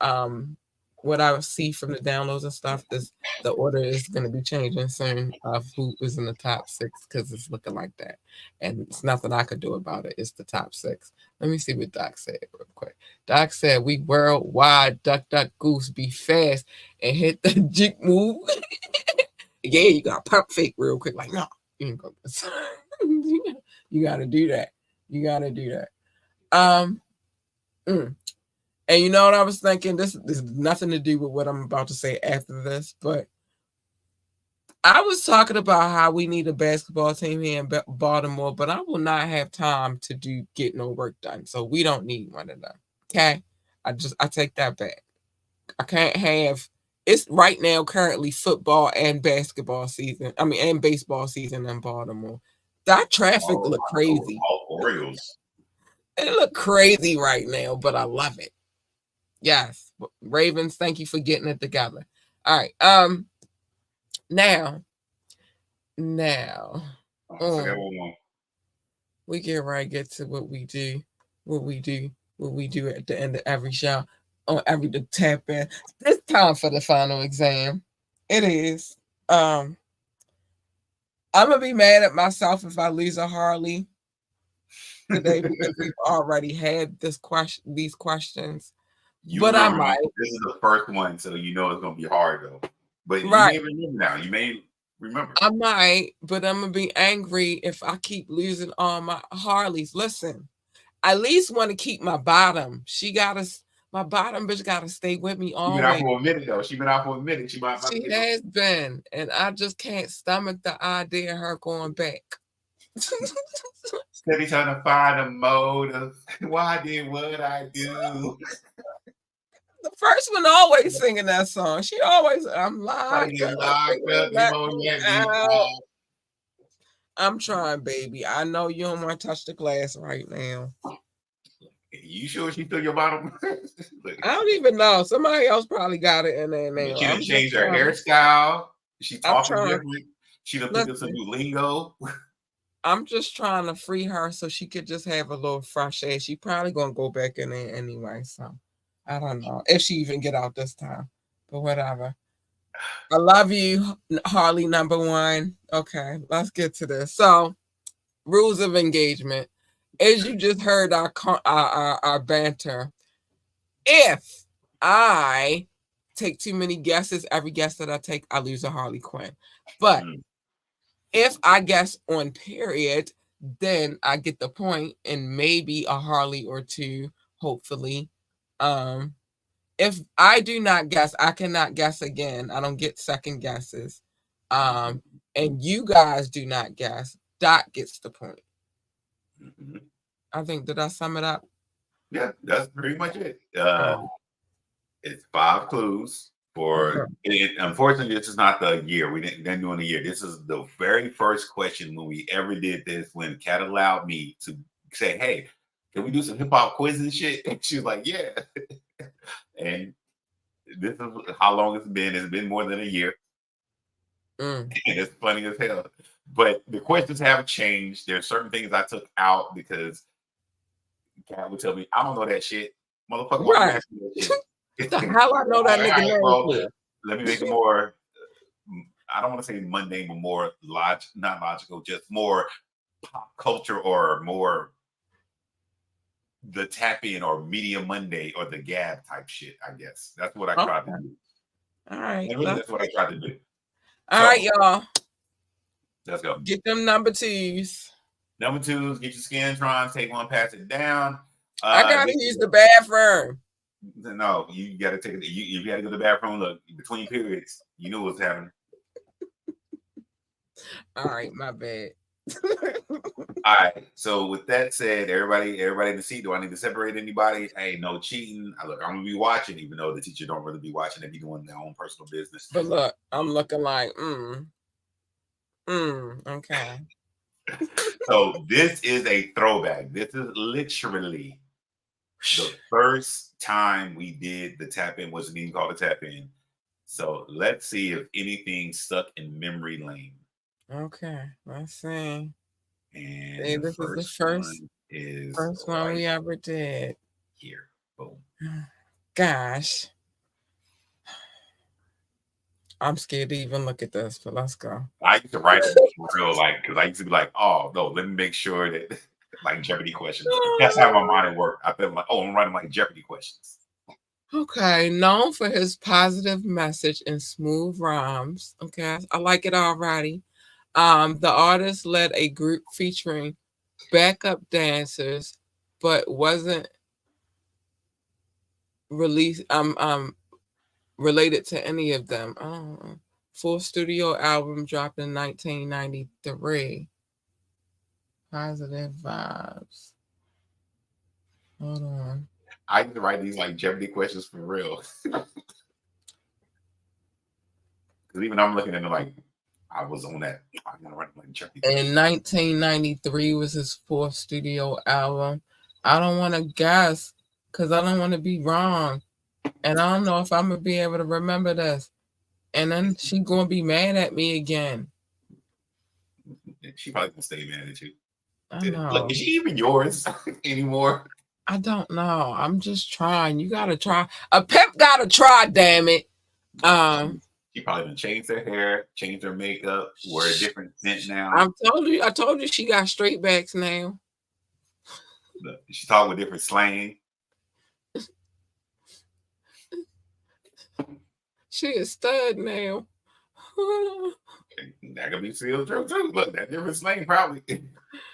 what I see from the downloads and stuff is the order is going to be changing soon of who is in the top 6 because it's looking like that, and it's nothing I could do about it. It's the top 6. Let me see what Doc said real quick. Doc said, "We worldwide, duck, duck, goose, be fast and hit the jig move." Yeah, you got pump fake real quick. Like, no, you ain't gonna. You got to do that. You got to do that. And you know what I was thinking? This has nothing to do with what I'm about to say after this, but I was talking about how we need a basketball team here in Baltimore, but I will not have time to get no work done. So we don't need one of them. Okay? I take that back. I can't have it's right now currently football and basketball season. I mean, and baseball season in Baltimore. That traffic look crazy. Orioles. It look crazy right now, but I love it. Yes. Ravens, thank you for getting it together. All right. Now, we get to what we do at the end of every show, on every tap in. It's time for the final exam. It is. I'm gonna be mad at myself if I lose a Harley today because we've already had these questions. But I might. This is the first one, so you know it's gonna be hard though. But you may remember now. You may remember. I might, but I'm gonna be angry if I keep losing all my Harleys. Listen, I at least want to keep my bottom. My bottom bitch gotta stay with me always. She's been out for a minute though. She's been out for a minute. She has been, and I just can't stomach the idea of her going back. Steady trying to find a motive. Why did what I do? The first one always singing that song. She always, I'm locked up. I'm trying, baby. I know you don't want to touch the glass right now. You sure she took your bottom? I don't even know. Somebody else probably got it in there now. She done changed her hairstyle. She talking different. She done picked up some new lingo. I'm just trying to free her so she could just have a little fresh air. She probably gonna go back in there anyway. So I don't know if she even get out this time, but whatever. I love you, Harley number 1. Okay, let's get to this. So, rules of engagement. As you just heard our banter, if I take too many guesses, every guess that I take, I lose a Harley Quinn. But if I guess on period, then I get the point and maybe a Harley or 2, hopefully. If I do not guess, I cannot guess again. I don't get second guesses. And you guys do not guess, Doc gets the point. I think, did I sum it up? Yeah, that's pretty much it. It's 5 clues for it. Unfortunately, this is not the year. We didn't do in the year. This is the very first question when we ever did this, when Kat allowed me to say, hey, can we do some hip hop quiz and shit? And she was like, yeah. And this is how long it's been. It's been more than a year. And it's funny as hell. But the questions have changed. There's certain things I took out because Kat would tell me, I don't know that shit. Motherfucker, why you asking that shit? The hell I know that nigga name. Let me make it more, I don't want to say mundane, but more not logical, just more pop culture or more the tap in or Media Monday or the Gab type shit, I guess. That's what I tried to do. All right. That's what I tried to do. All right, So y'all. let's go. Get them number twos. Number two is get your Scantrons, take one, pass it down. I gotta use the bathroom. No, you gotta take it. You gotta go to the bathroom. Look, between periods, you knew what's happening. All right, my bad. All right. So with that said, everybody in the seat. Do I need to separate anybody? Hey, no cheating. Look, I'm gonna be watching, even though the teacher don't really be watching. They be doing their own personal business. But look, I'm looking like, okay. So this is a throwback. This is literally the first time we did the tap in. Wasn't even called a tap in. So let's see if anything stuck in memory lane. Okay, let's see. And Hey, the this is the first one is first one right we ever did. here. Boom. Gosh. I'm scared to even look at this, but let's go. I used to write them for real, like, because I used to be like, oh, no, let me make sure that, like, Jeopardy questions. That's how my mind worked. I felt like, oh, I'm writing like Jeopardy questions. Okay, known for his positive message and smooth rhymes. Okay, I like it already. The artist led a group featuring backup dancers, but wasn't released related to any of them. Full studio album dropped in 1993. Positive vibes. Hold on. I used to write these like Jeopardy questions for real. Because even I'm looking at it like, I was on that. I'm gonna write like Jeopardy questions. In 1993 was his fourth studio album. I don't want to guess because I don't want to be wrong. And I don't know if I'm going to be able to remember this. And then she going to be mad at me again. She probably gonna stay mad at you. I know. Look, is she even yours anymore? I don't know. I'm just trying. You got to try. A pimp got to try, damn it. She probably done changed her hair, changed her makeup, wear a different scent now. I told you she got straight backs now. She talk with different slang. She a stud now. That could be still true too. Look, that different slang probably.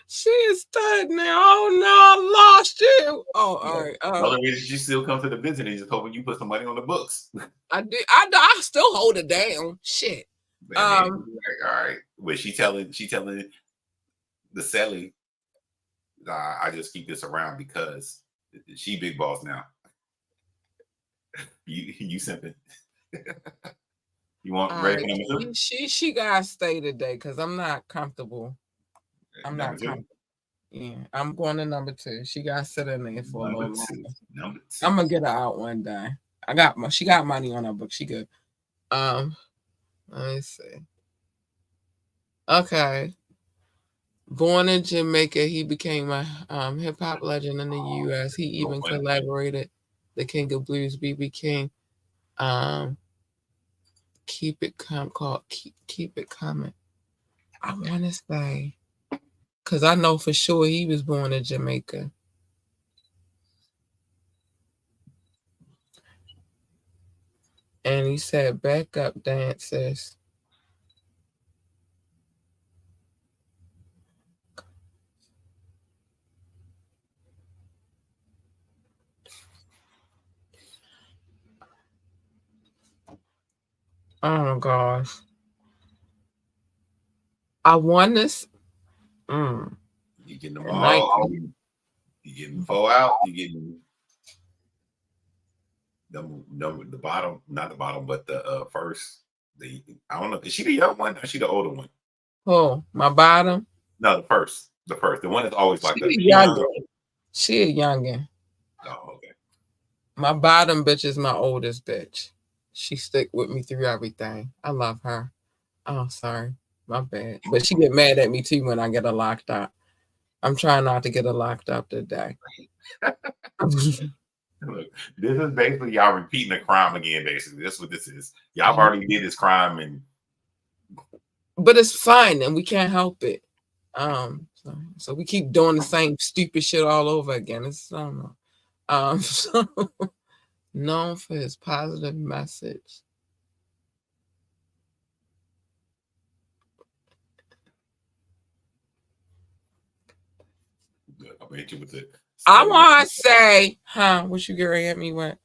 She is stud now. Oh no, I lost you. Oh, all right. The only reason she still comes to the visit is just hoping you put some money on the books. I did. I still hold it down. Shit. Like, all right. But she telling the Sally, I just keep this around because she big boss now. You simping. You want ready for number two? She gotta stay today because I'm not comfortable. I'm not comfortable. Yeah, I'm going to number two. She got to sit in there for a little longer. Number two. I'm gonna get her out one day. She got money on her book. She good. Let me see. Okay. Born in Jamaica, he became a hip hop legend in the U.S. He even collaborated the King of Blues, B.B. King. Keep it coming. I want to say, because I know for sure he was born in Jamaica. And he said backup dancers. Oh my gosh. I want this. You getting them all. You getting 4 out. You getting the bottom, not the bottom, but the first. I don't know. Is she the young one or is she the older one? Oh, my bottom? No, the first. The one that's always like the younger. She a youngin. Oh, okay. My bottom bitch is my oldest bitch. She stick with me through everything. I love her. Oh, sorry. My bad. But she get mad at me too when I get her locked up. I'm trying not to get her locked up today. Look, this is basically y'all repeating the crime again, basically. That's what this is. Y'all already did this crime and but it's fun and we can't help it. So we keep doing the same stupid shit all over again. It's I don't know. So known for his positive message. I'm hit you with the I study. want to say, what you getting at me with?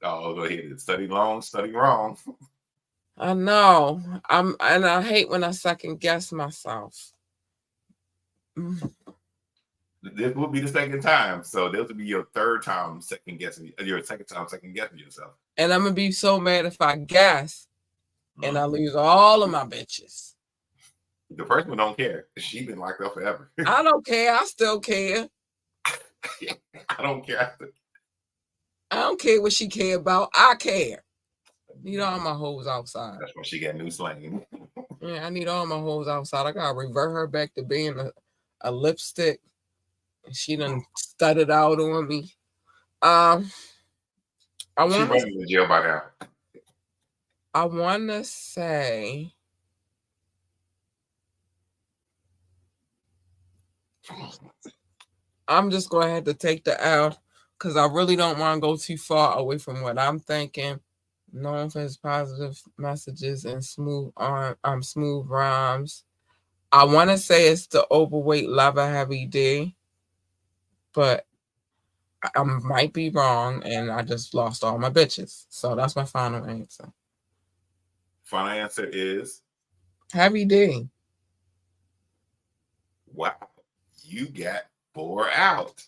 Oh, go ahead. Study long, study wrong. I know. And I hate when I second guess myself. This will be the second time, so this will be your third time second guessing. Your second time second guessing yourself. And I'm gonna be so mad if I guess and I lose all of my bitches. The first one don't care. She been locked up forever. I don't care. I still care. I don't care. I don't care what she care about. I care. Need all my hoes outside. That's why she got new slang. Yeah, I need all my hoes outside. I gotta revert her back to being a lipstick. She done studded out on me. I She want running to jail by now. I want to say I'm just going to have to take the L because I really don't want to go too far away from what I'm thinking. Known for his positive messages and smooth rhymes. I want to say it's the overweight lover Heavy D, but I might be wrong, and I just lost all my bitches. So that's my final answer. Final answer is Heavy D. wow. You got 4 out.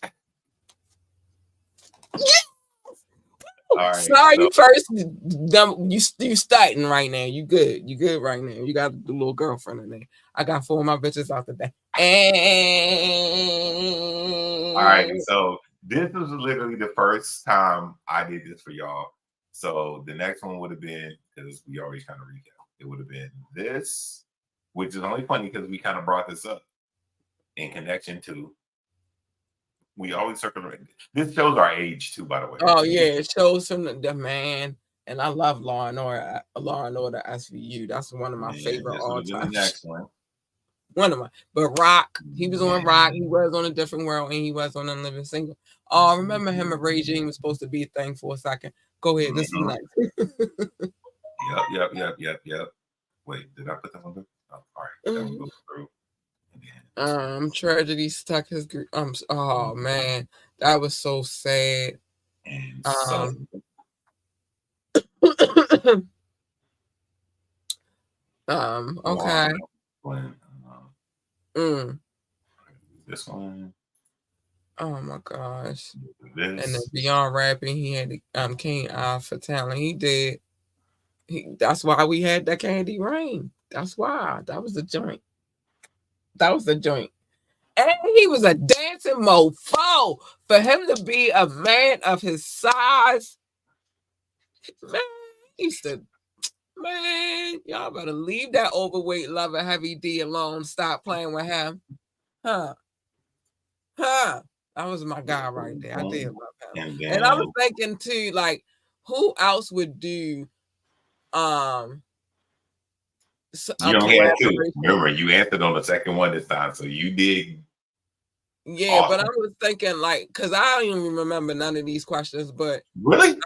All right. Sorry, you first. You starting right now. You good. You good right now. You got the little girlfriend in there. I got 4 of my bitches out today. All right. So this was literally the first time I did this for y'all. So the next one would have been, because we always kind of recap, it would have been this, which is only funny because we kind of brought this up in connection to. We always circle. This shows our age too, by the way. Oh yeah, it shows from the man, and I love Law and Order SVU. That's one of my favorite all time. The next one. One of my, but Rock, he was on Rock. He was on A Different World, and he was on Unliving Single. Oh, remember him and Regine was supposed to be a thing for a second. Go ahead, this is nice. Yep. Wait, did I put that one there? Oh, all right, that one goes through. Tragedy stuck his. Oh man, that was so sad. And okay. This one. Oh my gosh. This. And then beyond rapping, he had King for talent. He did. That's why we had that Candy Rain. That's why. That was the joint. And he was a dancing mofo. For him to be a man of his size, man, he used to, man, y'all better leave that overweight lover Heavy D alone. Stop playing with him. Huh. That was my guy right there. I did love him. And I was thinking too, like, who else would do you only had 2. Remember, you answered on the second one this time, so you did. Yeah, awesome. But I was thinking, like, because I don't even remember none of these questions, but really,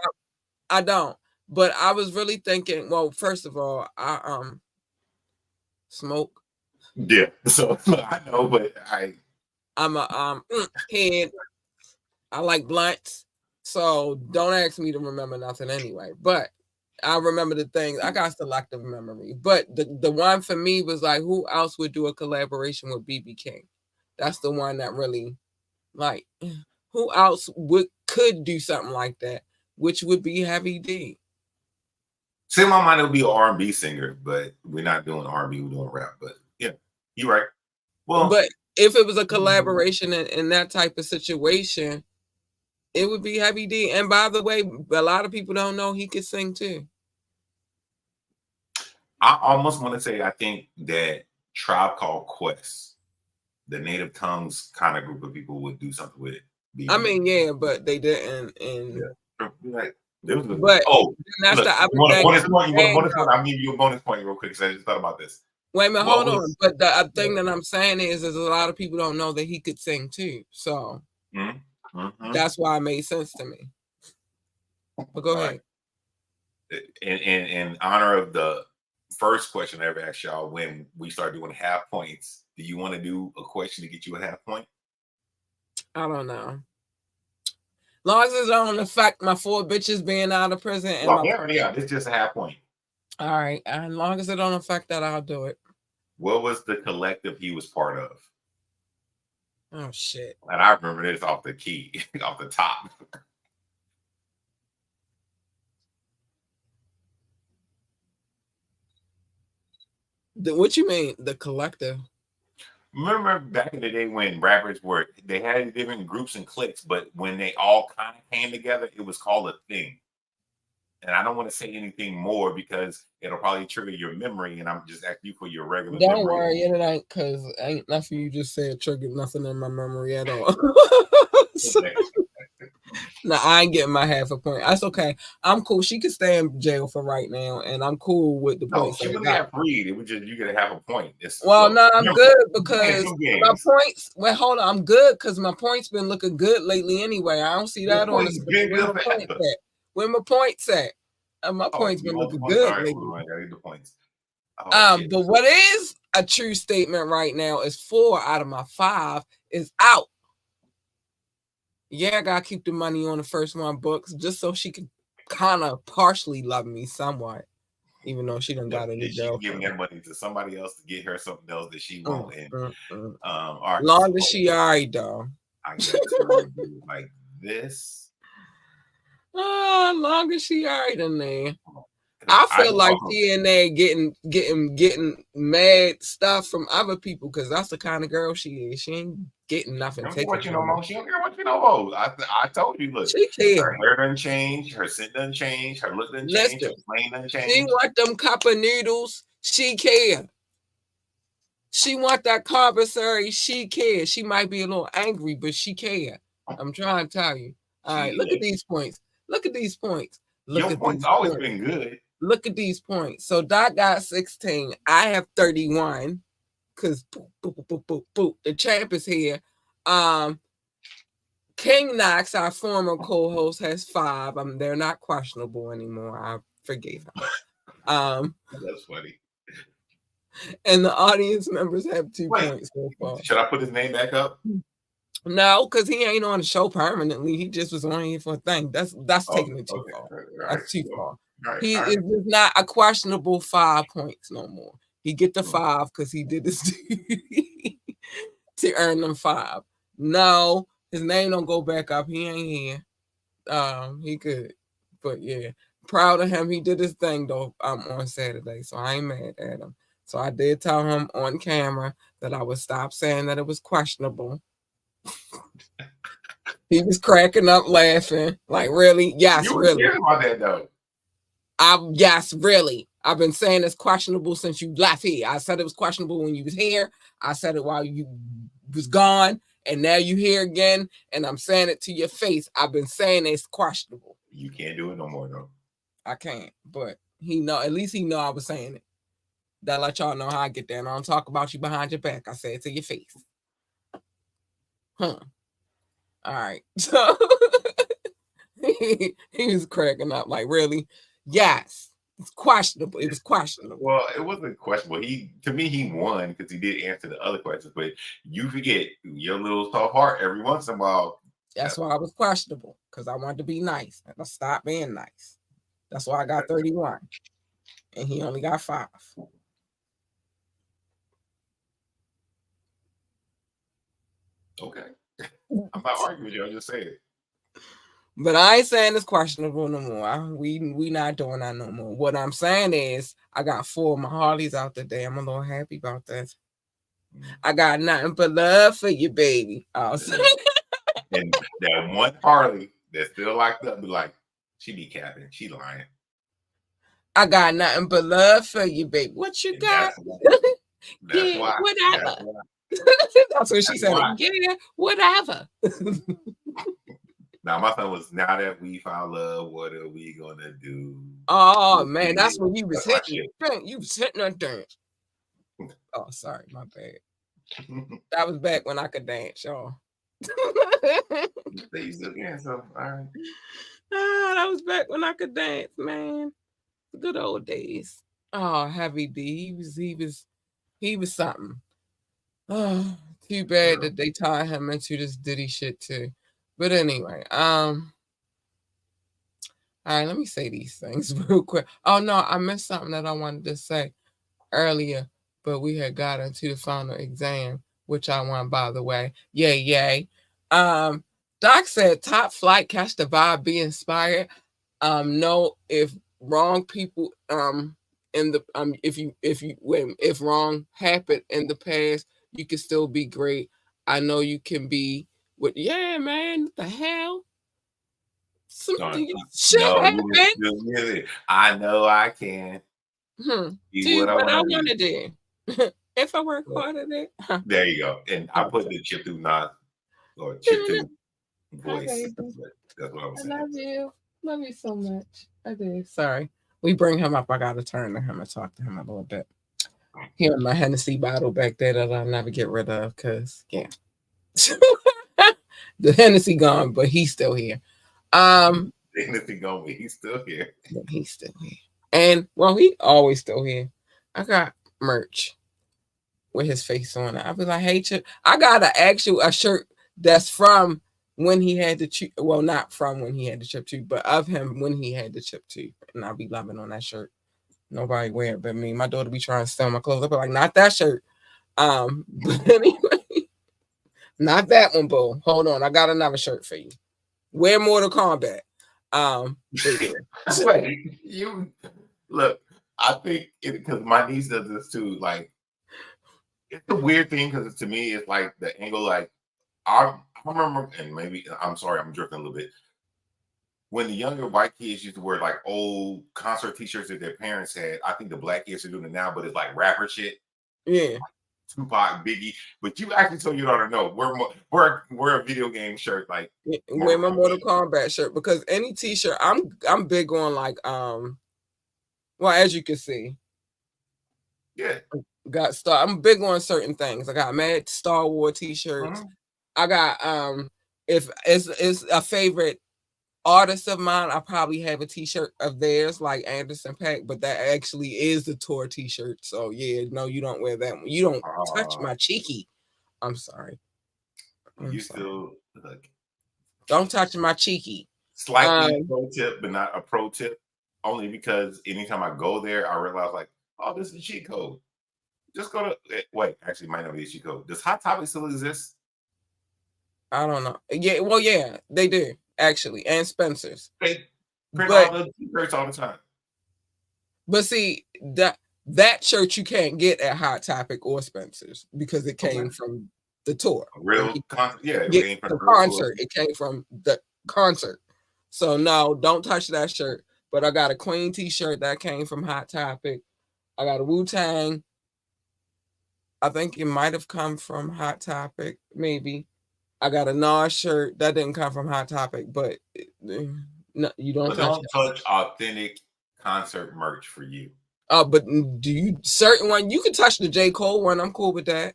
I don't. But I was really thinking. Well, first of all, I smoke. Yeah, so I know, but I'm a head. I like blunts, so don't ask me to remember nothing anyway. But I remember the things. I got selective memory. But the one for me was like, who else would do a collaboration with BB King? That's the one that really, like, who else could do something like that, which would be Heavy D. See, in my mind, it would be an R&B singer, but we're not doing R&B, we're doing rap. But yeah, you're right. Well, but if it was a collaboration in that type of situation, it would be Heavy D. And by the way, a lot of people don't know he could sing too. I almost want to say I think that Tribe Called Quest, the Native Tongues kind of group of people, would do something with it. I mean, yeah, but they didn't. And yeah. Like, but that's look, the other you want a bonus point? You want a bonus point? I'll give you a bonus point real quick because I just thought about this. Wait a minute, hold on. But the thing that I'm saying is a lot of people don't know that he could sing too. So that's why it made sense to me. But go ahead. In honor of the first question I ever asked y'all, when we start doing half points, do you want to do a question to get you a half point? I don't know. Long as it don't affect my 4 bitches being out of prison and Well, my. yeah, it's just a half point. All right, as long as it don't affect that, I'll do it. What was the collective he was part of? Oh shit. And I remember this off the key, off the top. What you mean, the collective? Remember back in the day when rappers they had different groups and cliques, but when they all kind of came together, it was called a thing. And I don't want to say anything more because it'll probably trigger your memory, and I'm just asking you for your regular Don't memory. worry, it ain't, because ain't nothing you just said triggered nothing in my memory at all. So, no, I ain't getting my half a point. That's okay. I'm cool. She could stay in jail for right now, and I'm cool with the No, points she I wouldn't got. get freed. It was just you get to have a point. It's Well, look, no, I'm good you're playing because two my games. points. Well, hold on, I'm good because my points been looking good lately anyway. I don't see Your that on the points screen. been Where good my points forever. at? Where my points at? My Oh, points you been want the looking points? All good right, lately. hold on. I got the points. Oh shit. But what is a true statement right now is 4 out of my 5 is out. Yeah, I gotta keep the money on the first one books just so she can kind of partially love me somewhat, even though she done got a new She's giving girlfriend. that money to somebody else to get her something else that she Mm, won't. And mm, mm. all right, Long as so she alright though. I got to do like this. Long as she alright in there. Because I I feel like also, she in there getting mad stuff from other people because that's the kind of girl she is. She ain't getting she nothing don't care taken what you no from her. more. She don't care what you no more. I told you, look, She her care. hair doesn't change, her scent doesn't change, her look doesn't change, her Listen, slang doesn't she change. want them cup of noodles. She care. She want that commissary. She cares. She might be a little angry, but she care. I'm trying to tell you. All right, She look at look, these points. Look at these points. Look your at point's these always points. been good. Look at these points. So Doc got 16. I have 31 because boop, boop, boop, boop, boop, boop. The champ is here. Um, King Knox, our former co-host, has 5. They're not questionable anymore. I forgave him. That's funny. And the audience members have 2 Wait, points so far. should I put his name back up? No, because he ain't on the show permanently. He just was on here for a thing. That's Oh, taking it too okay. far. All right. That's too Well, far. all right. He All is right. just not a questionable 5 points no more. He get the Hmm. 5 because he did this to earn them 5. No, his name don't go back up. He ain't here. He good. But yeah, proud of him. He did his thing though on Saturday, so I ain't mad at him. So I did tell him on camera that I would stop saying that it was questionable. He was cracking up laughing. Like, really? Yes, You were really. serious about that though. Yes, really. I've been saying it's questionable since you left here. I said it was questionable when you was here. I said it while you was gone, and now you here again, and I'm saying it to your face. I've been saying it's questionable. You can't do it no more though. I can't, but he know. At least he know I was saying it. That let y'all know how I get there. And I don't talk about you behind your back. I say it to your face. Huh. All right. So he was cracking up. Like, really? Yes. It's questionable. It was questionable. Well, it wasn't questionable. To me, he won because he did answer the other questions. But you forget your little soft heart every once in a while. That's why I was questionable. Because I wanted to be nice. And I stopped being nice. That's why I got 31. And he only got 5. Okay, I'm not arguing with you. I just say it. But I ain't saying it's questionable no more. We not doing that no more. What I'm saying is I got 4 of my Harleys out today. I'm a little happy about that. I got nothing but love for you, baby. And that one Harley that's still locked up, be like, she be capping, she lying. I got nothing but love for you, baby. What you And got? that's Yeah, why. That's whatever. why. That's what she That's said. why. Yeah, whatever. Now my son was now that we found love, what are we gonna do? Oh man, that's when you was That's my hitting. shit. You was hitting that dance. Oh, sorry, my bad. That was back when I could dance, y'all. They used to again, so all right. That was back when I could dance, man. The good old days. Oh, Heavy D. He was something. Oh, Too bad that they tied him into this Diddy shit too. But anyway, all right, let me say these things real quick. Oh no, I missed something that I wanted to say earlier, but we had got into the final exam, which I won, by the way. Yay, yay. Doc said top flight, catch the vibe, be inspired. No, if wrong people in the if wrong happened in the past, you can still be great. I know you can be with man, what the hell? Something shit No, happened. I know I can do Do what I what I want to want do. to do. If I work hard at it. There you go. And I put the chip through not or chip through voice. That's what I'm I saying. love you. Love you so much. I do. Sorry. We bring him up. I got to turn to him and talk to him a little bit. He had my Hennessy bottle back there that I'll never get rid of because, yeah. The Hennessy gone, but he's still here. Hennessy gone, but he's still here. But he's still here. And, well, he always still here. I got merch with his face on it. I'll be like, hey, Chip. I got a shirt that's from when he had the chip. Well, not from when he had the chip too, but of him when he had the chip too. And I'll be loving on that shirt. Nobody wear it but me. My daughter be trying to steal my clothes. I'll be like, not that shirt. But anyway, not that one, boo. Hold on, I got another shirt for you. Wear Mortal Kombat. But yeah. Wait, you look. I think because my niece does this too. Like, it's a weird thing because to me, it's like the angle. Like, I remember, and maybe I'm sorry, I'm drifting a little bit. When the younger white kids used to wear like old concert T-shirts that their parents had, I think the black kids are doing it now, but it's like rapper shit. Yeah. Tupac, Biggie, but you actually told your daughter no. Wear a video game shirt like wear my Mortal Kombat shirt because any T-shirt, I'm big on like well, as you can see, yeah, I'm big on certain things. I got mad Star Wars T-shirts. I got if it's a favorite artist of mine, I probably have a T-shirt of theirs like Anderson .Paak, but that actually is the tour T-shirt. So yeah, no, you don't wear that one. You don't touch my cheeky. I'm sorry. You still look. Don't touch my cheeky. Slightly pro tip, but not a pro tip. Only because anytime I go there, I realize like, oh, this is a cheat code. Just go to wait. Actually, might not be a cheat code. Does Hot Topic still exist? I don't know. Yeah, well, yeah, they do actually, and Spencer's. They print all the t-shirts all the time. But see that shirt you can't get at Hot Topic or Spencer's because it came from the tour. Real concert, yeah, it came from the concert. It came from the concert. So no, don't touch that shirt. But I got a Queen T-shirt that came from Hot Topic. I got a Wu-Tang. I think it might have come from Hot Topic, maybe. I got a Nas shirt that didn't come from Hot Topic, but no, you don't touch authentic concert merch for you. But do you certain one? You can touch the J. Cole one. I'm cool with that.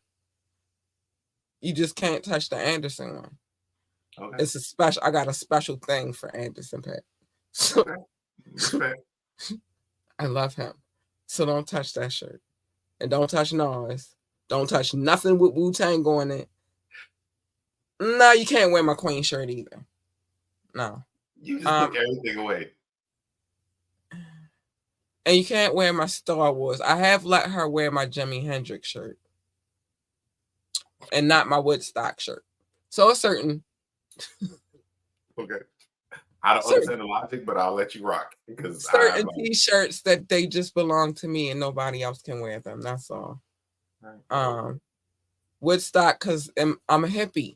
You just can't touch the Anderson one. Okay. It's a special. I got a special thing for Anderson .Paak. So I love him. So don't touch that shirt, and don't touch Nas. Don't touch nothing with Wu-Tang on it. No, you can't wear my Queen shirt either. No. You just took everything away. And you can't wear my Star Wars. I have let her wear my Jimi Hendrix shirt. And not my Woodstock shirt. So it's certain. Okay. I don't understand the logic, but I'll let you rock. Because certain T-shirts that they just belong to me and nobody else can wear them. That's all. Right. Woodstock, because I'm a hippie.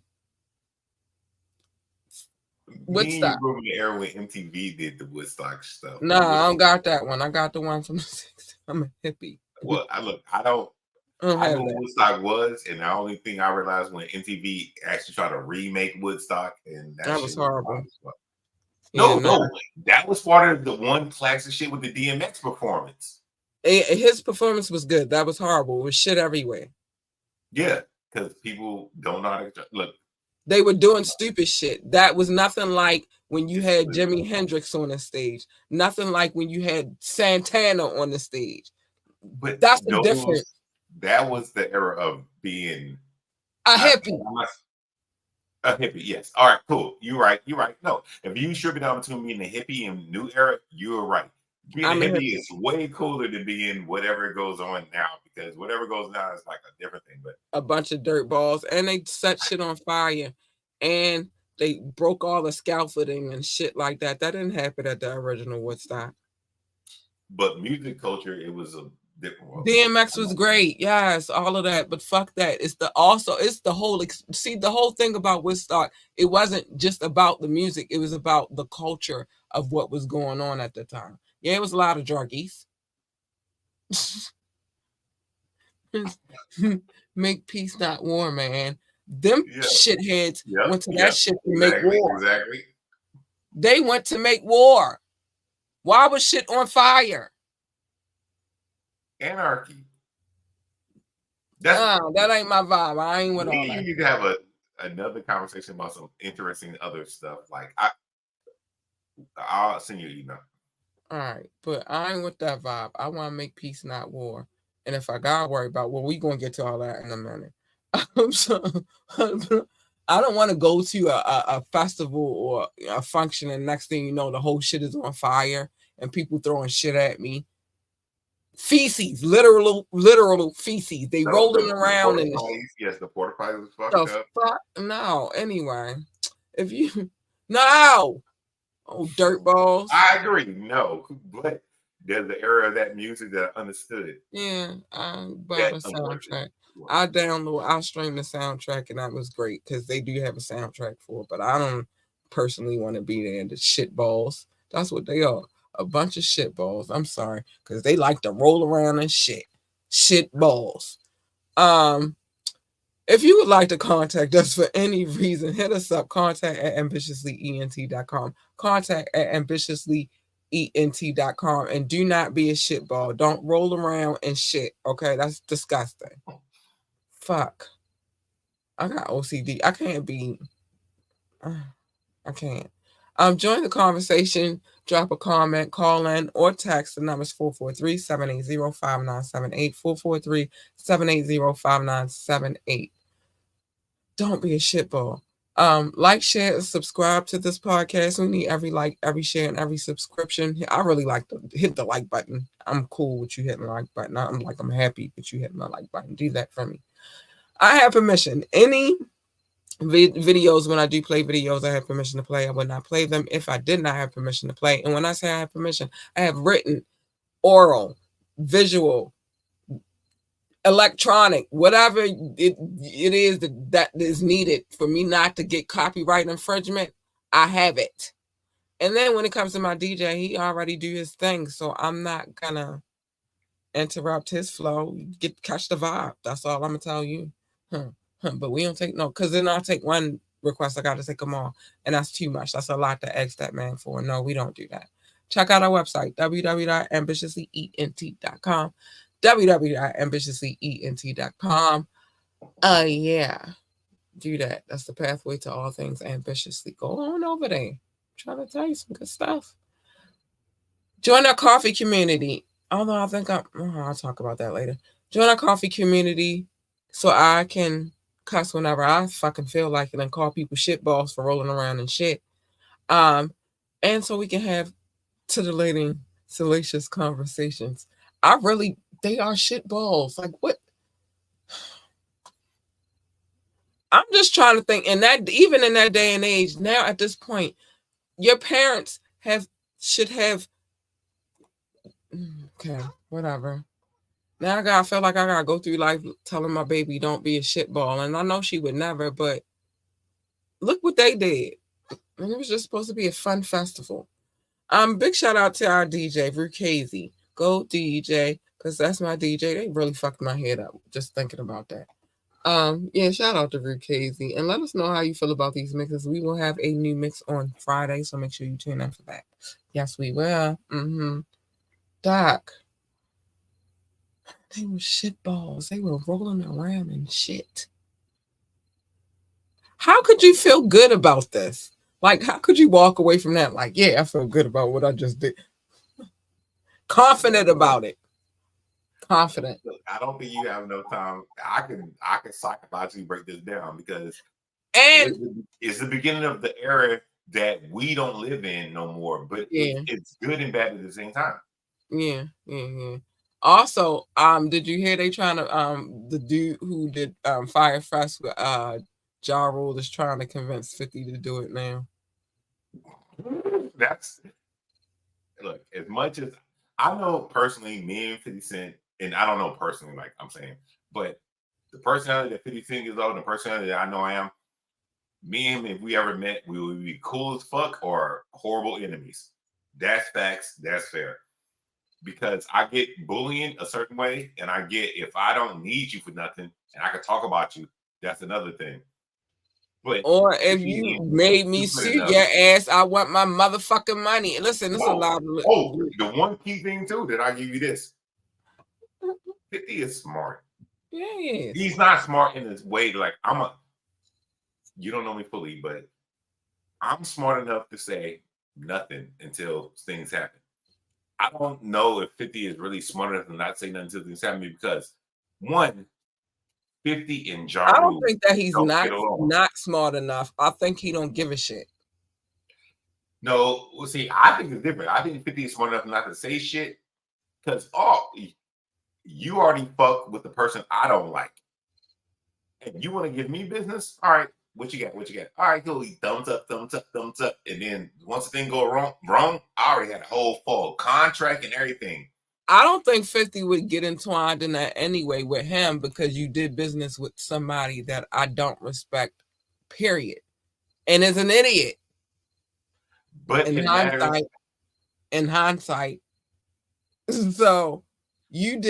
Woodstock. You the era when MTV did the Woodstock stuff. No, I don't got that one. I got the one from the 60s. I'm a hippie. Well, I know what Woodstock was, and the only thing I realized when MTV actually tried to remake Woodstock, and that was horrible. No, that was part of the one classic shit with the DMX performance. His performance was good. That was horrible. It was shit everywhere. Yeah, because people don't know how to look. They were doing stupid shit. That was nothing like when you had Jimi Hendrix on the stage. Nothing like when you had Santana on the stage. But that's the difference. That was the era of being A hippie. A hippie, yes. All right, cool. You're right. You're right. No, if you strip it down between being a hippie and new era, you're right. Being a I'm a hippie hippie. is way cooler than being whatever goes on now, because whatever goes now is like a different thing. But A bunch of dirt balls, and they set shit on fire, and they broke all the scaffolding and shit like that. That didn't happen at the original Woodstock. music culture, it was a different world. DMX was great, yes, all of that, but fuck that. It's the whole see the whole thing about Woodstock. It wasn't just about the music; it was about the culture of what was going on at the time. Yeah, it was a lot of druggies. Make peace, not war, man. Them Yeah. shitheads Yep. went to that Yep. shit to make Exactly. war. Exactly. They went to make war. Why was shit on fire? Anarchy. That's That ain't my vibe. I ain't with all you that. need to have another conversation about some interesting other stuff. Like I'll send you an email. All right, but I ain't with that vibe. I want to make peace, not war. And if I gotta worry about, well, we gonna get to all that in a minute. So, I don't want to go to a festival or a function, and next thing you know, the whole shit is on fire and people throwing shit at me. Feces, literal feces. They rolling The around porta in the potties, yes, the porta potties was fucked the up. fuck. No, anyway, if you no, oh dirt balls. I agree. No, but there's the era of that music that I understood. Yeah, I bought That a unfortunately. soundtrack. I streamed the soundtrack, and that was great because they do have a soundtrack for it. But I don't personally want to be there. The shit balls. That's what they are. A bunch of shit balls. I'm sorry, because they like to roll around and shit. Shit balls. Um, if you would like to contact us for any reason, hit us up. Contact at ambitiouslyent.com. Contact at ambitiouslyent.com. And do not be a shitball. Don't roll around and shit. Okay, that's disgusting. Fuck. I got OCD. I can't be. I can't. Join the conversation. Drop a comment, call in, or text. The number is 443-780-5978. 443-780-5978. Don't be a shitball. Like, share, and subscribe to this podcast. We need every like, every share, and every subscription. I really like to hit the like button. I'm cool with you hitting the like button. I'm happy with you hitting the like button. Do that for me. I have permission. Any videos, when I do play videos, I have permission to play. I would not play them if I did not have permission to play. And when I say I have permission, I have written, oral, visual, electronic, whatever it is that is needed for me not to get copyright infringement. I have it. And then when it comes to my DJ, he already do his thing, so I'm not gonna interrupt his flow. Catch the vibe. That's all I'm gonna tell you. But we don't take no, because then I'll take one request. I got to take them all, and that's too much. That's a lot to ask that man for. No, we don't do that. Check out our website, www.ambitiouslyent.com. www.ambitiouslyent.com. Yeah, do that. That's the pathway to all things ambitiously. Go on over there. I'm trying to tell you some good stuff. Join our coffee community. Although I think I'll talk about that later. Join our coffee community so I can cuss whenever I fucking feel like it and call people shitballs for rolling around and shit. And so we can have titillating, salacious conversations. They are shitballs. Like, what? I'm just trying to think. And that, even in that day and age, now at this point, your parents should have. Okay, whatever. Now I feel like I gotta go through life telling my baby don't be a shitball, and I know she would never, but look what they did. And it was just supposed to be a fun festival. Big shout out to our DJ, Rukazy. Go DJ, because that's my DJ. They really fucked my head up just thinking about that. Yeah, shout out to Rukazy. And let us know how you feel about these mixes. We will have a new mix on Friday, so make sure you tune in for that. Yes, we will. Doc. They were shitballs. They were rolling around and shit. How could you feel good about this? Like, how could you walk away from that? Like, yeah, I feel good about what I just did. Confident about it. confident. Look, I don't think you have enough time. I can psychologically break this down because And it's the beginning of the era that we don't live in no more. But yeah, it's good and bad at the same time. yeah. Also, did you hear they trying to the dude who did Fire Fest with Ja Rule is trying to convince 50 to do it now. That's look, as much as I know personally, me and 50 Cent, and I don't know personally, like I'm saying, but the personality that 50 Cent is of, and the personality that I know I am, me and him, if we ever met, we would be cool as fuck or horrible enemies. That's facts. That's fair. Because I get bullying a certain way, and I get if I don't need you for nothing and I can talk about you, that's another thing. But Or if 50 you is made me stupid sue enough. your ass, I want my motherfucking money. Listen, it's a lot of The one key thing too that I give you this: 50 is smart. yeah, he is. He's not smart in his way. Like you don't know me fully, but I'm smart enough to say nothing until things happen. I don't know if 50 is really smart enough to not say nothing until things happen because one, 50 and Ja I don't Rule think that he's don't not get along. smart enough. I think he don't give a shit. No, well, see, I think it's different. I think 50 is smart enough not to say shit because you already fucked with the person I don't like. And you want to give me business? All right, what you got? What you got? All right, cool. Thumbs up, thumbs up, thumbs up. And then once the thing go wrong, I already had a whole full contract and everything. I don't think 50 would get entwined in that anyway with him because you did business with somebody that I don't respect, period. And is an idiot. But In it matters. hindsight. So you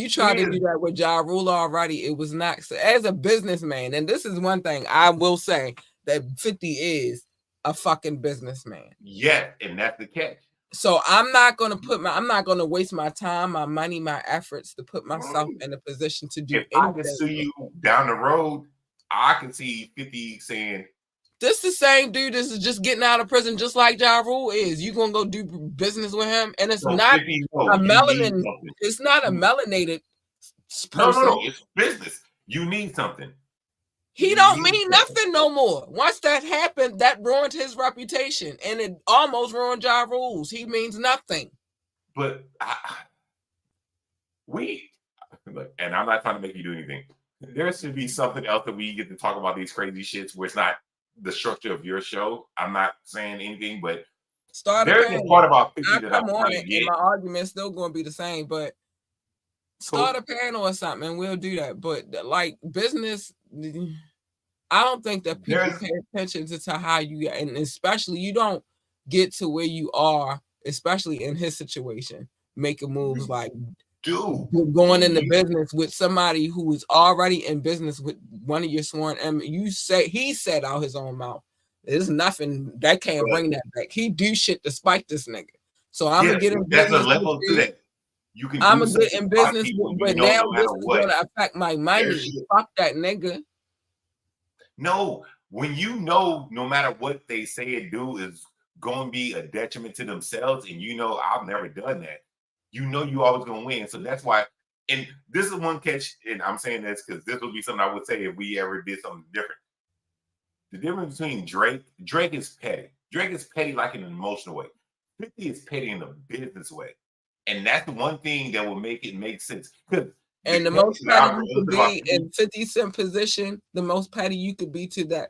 tried to do that with Ja Rule already. It was not as a businessman, and this is one thing I will say that 50 is a fucking businessman. Yeah, and that's the catch. So I'm not gonna waste my time, my money, my efforts to put myself in a position to do If I anything. can sue you down the road, I can see 50 saying, this the same dude this is just getting out of prison just like Ja Rule is. You gonna go do business with him? And it's so not 50, a you need melanin, something. it's not a melanated No, person. it's business. You need something. He don't mean nothing no more. Once that happened, that ruined his reputation, and it almost ruined Ja Rule's. He means nothing. But and I'm not trying to make you do anything. There should be something else that we get to talk about these crazy shits where it's not the structure of your show. I'm not saying anything, but there's a part about 50 that I'm trying to get. And my argument's still going to be the same, but start a panel or something, and we'll do that. But like business, I don't think that people pay attention to how you, and especially you don't get to where you are, especially in his situation, making moves like going into business with somebody who is already in business with one of your sworn. And he said out his own mouth, there's nothing that can't bring that back. He do shit to spike this nigga. So I'm gonna get in business. There's a level to that. You can I'm gonna get in business, but now this is gonna affect my money. Fuck that nigga. No, when you know no matter what they say and do is going to be a detriment to themselves, and you know I've never done that, you know you always going to win. So that's why, and this is one catch, and I'm saying this because this would be something I would say if we ever did something different. The difference between Drake is petty. Drake is petty like in an emotional way. 50 is petty in a business way. And that's the one thing that will make it make sense. And the most petty you could be in 50 Cent position, the most petty you could be to that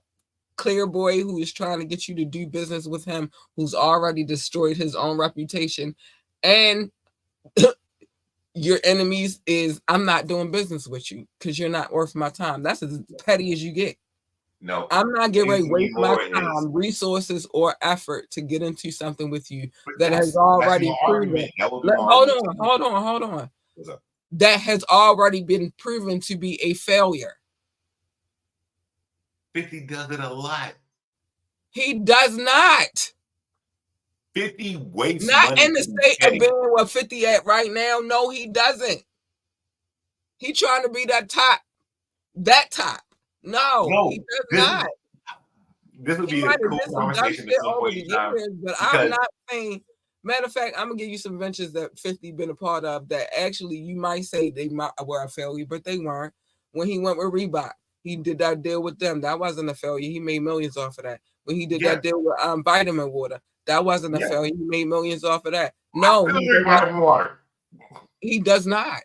clear boy who is trying to get you to do business with him, who's already destroyed his own reputation. And your enemies is, I'm not doing business with you because you're not worth my time. That's as petty as you get. No, I'm not getting ready to waste my time, resources, or effort to get into something with you that has already proven. Hold on. That has already been proven to be a failure. 50 does it a lot. He does not. 50 wastes not money in the state of being where 50 at right now. No, he doesn't. He trying to be that top. No, he does not. This would be a cool conversation at some point in time. But I'm not saying Matter of fact, I'm gonna give you some ventures that 50 been a part of that actually you might say they were a failure, but they weren't. When he went with Reebok, he did that deal with them. That wasn't a failure. He made millions off of that. When he did that deal with vitamin water, that wasn't a failure. He made millions off of that. No, he does not.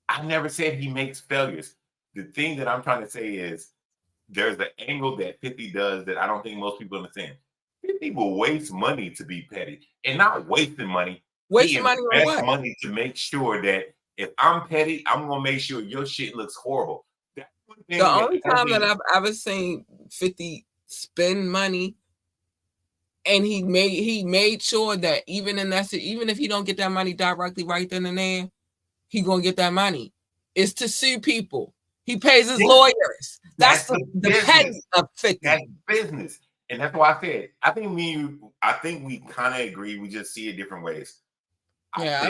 I never said he makes failures. The thing that I'm trying to say is there's the angle that 50 does that I don't think most people understand. 50 will waste money to be petty and not wasting money. Wasting money on what? Money to make sure that if I'm petty, I'm gonna make sure your shit looks horrible. The only time that I've ever seen 50 spend money, and he made sure that even if he don't get that money directly right then and there, he gonna get that money, is to sue people. He pays his lawyers. That's the petty of 50. That's business. And that's why I said, I think we kind of agree. We just see it different ways. Yeah,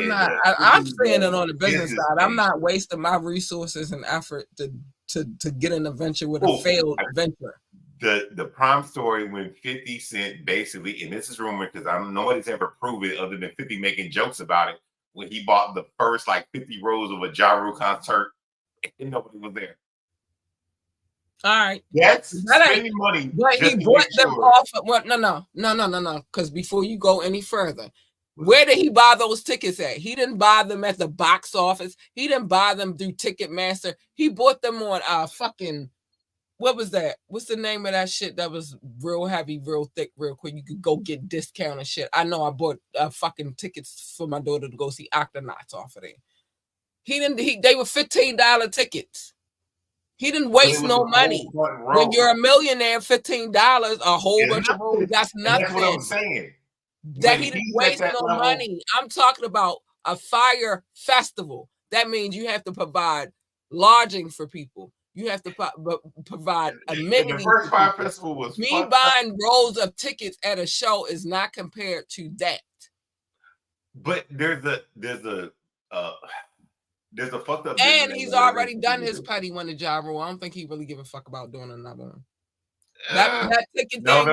I'm saying it on the business side. I'm not wasting my resources and effort to get in a venture with a failed venture. The prime story when 50 Cent basically, and this is rumored because nobody's ever proved it other than 50 making jokes about it, when he bought the first 50 rows of a Ja Rule concert and nobody was there. All right. That's spending money. But he bought them off. What? No. Because before you go any further, where did he buy those tickets at? He didn't buy them at the box office. He didn't buy them through Ticketmaster. He bought them on fucking, what was that? What's the name of that shit that was real heavy, real thick, real quick? You could go get discount and shit. I know I bought fucking tickets for my daughter to go see Octonauts off of there. They were $15 tickets. He didn't waste no money. When you're a millionaire, $15, a whole bunch of rows, that's nothing. That's what I'm saying. That he didn't waste no money. I'm talking about a fire festival. That means you have to provide lodging for people. You have to provide amenities. The first fire festival was me buying rows of tickets at a show is not compared to that. But there's a fucked up. And he's already done his petty one to Ja Rule. I don't think he really give a fuck about doing another one. That ticket no.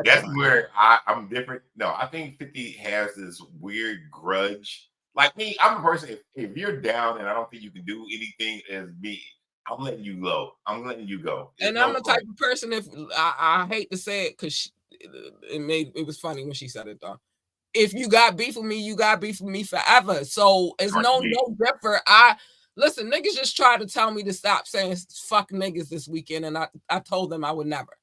That's where I'm different. No, I think 50 has this weird grudge. Like me, I'm a person. If you're down and I don't think you can do anything as me, I'm letting you go. I'm letting you go. And I'm the type of person. If I hate to say it, because it was funny when she said it though. If you got beef with me, you got beef with me forever. So it's no different. Listen, niggas just tried to tell me to stop saying fuck niggas this weekend, and I told them I would never.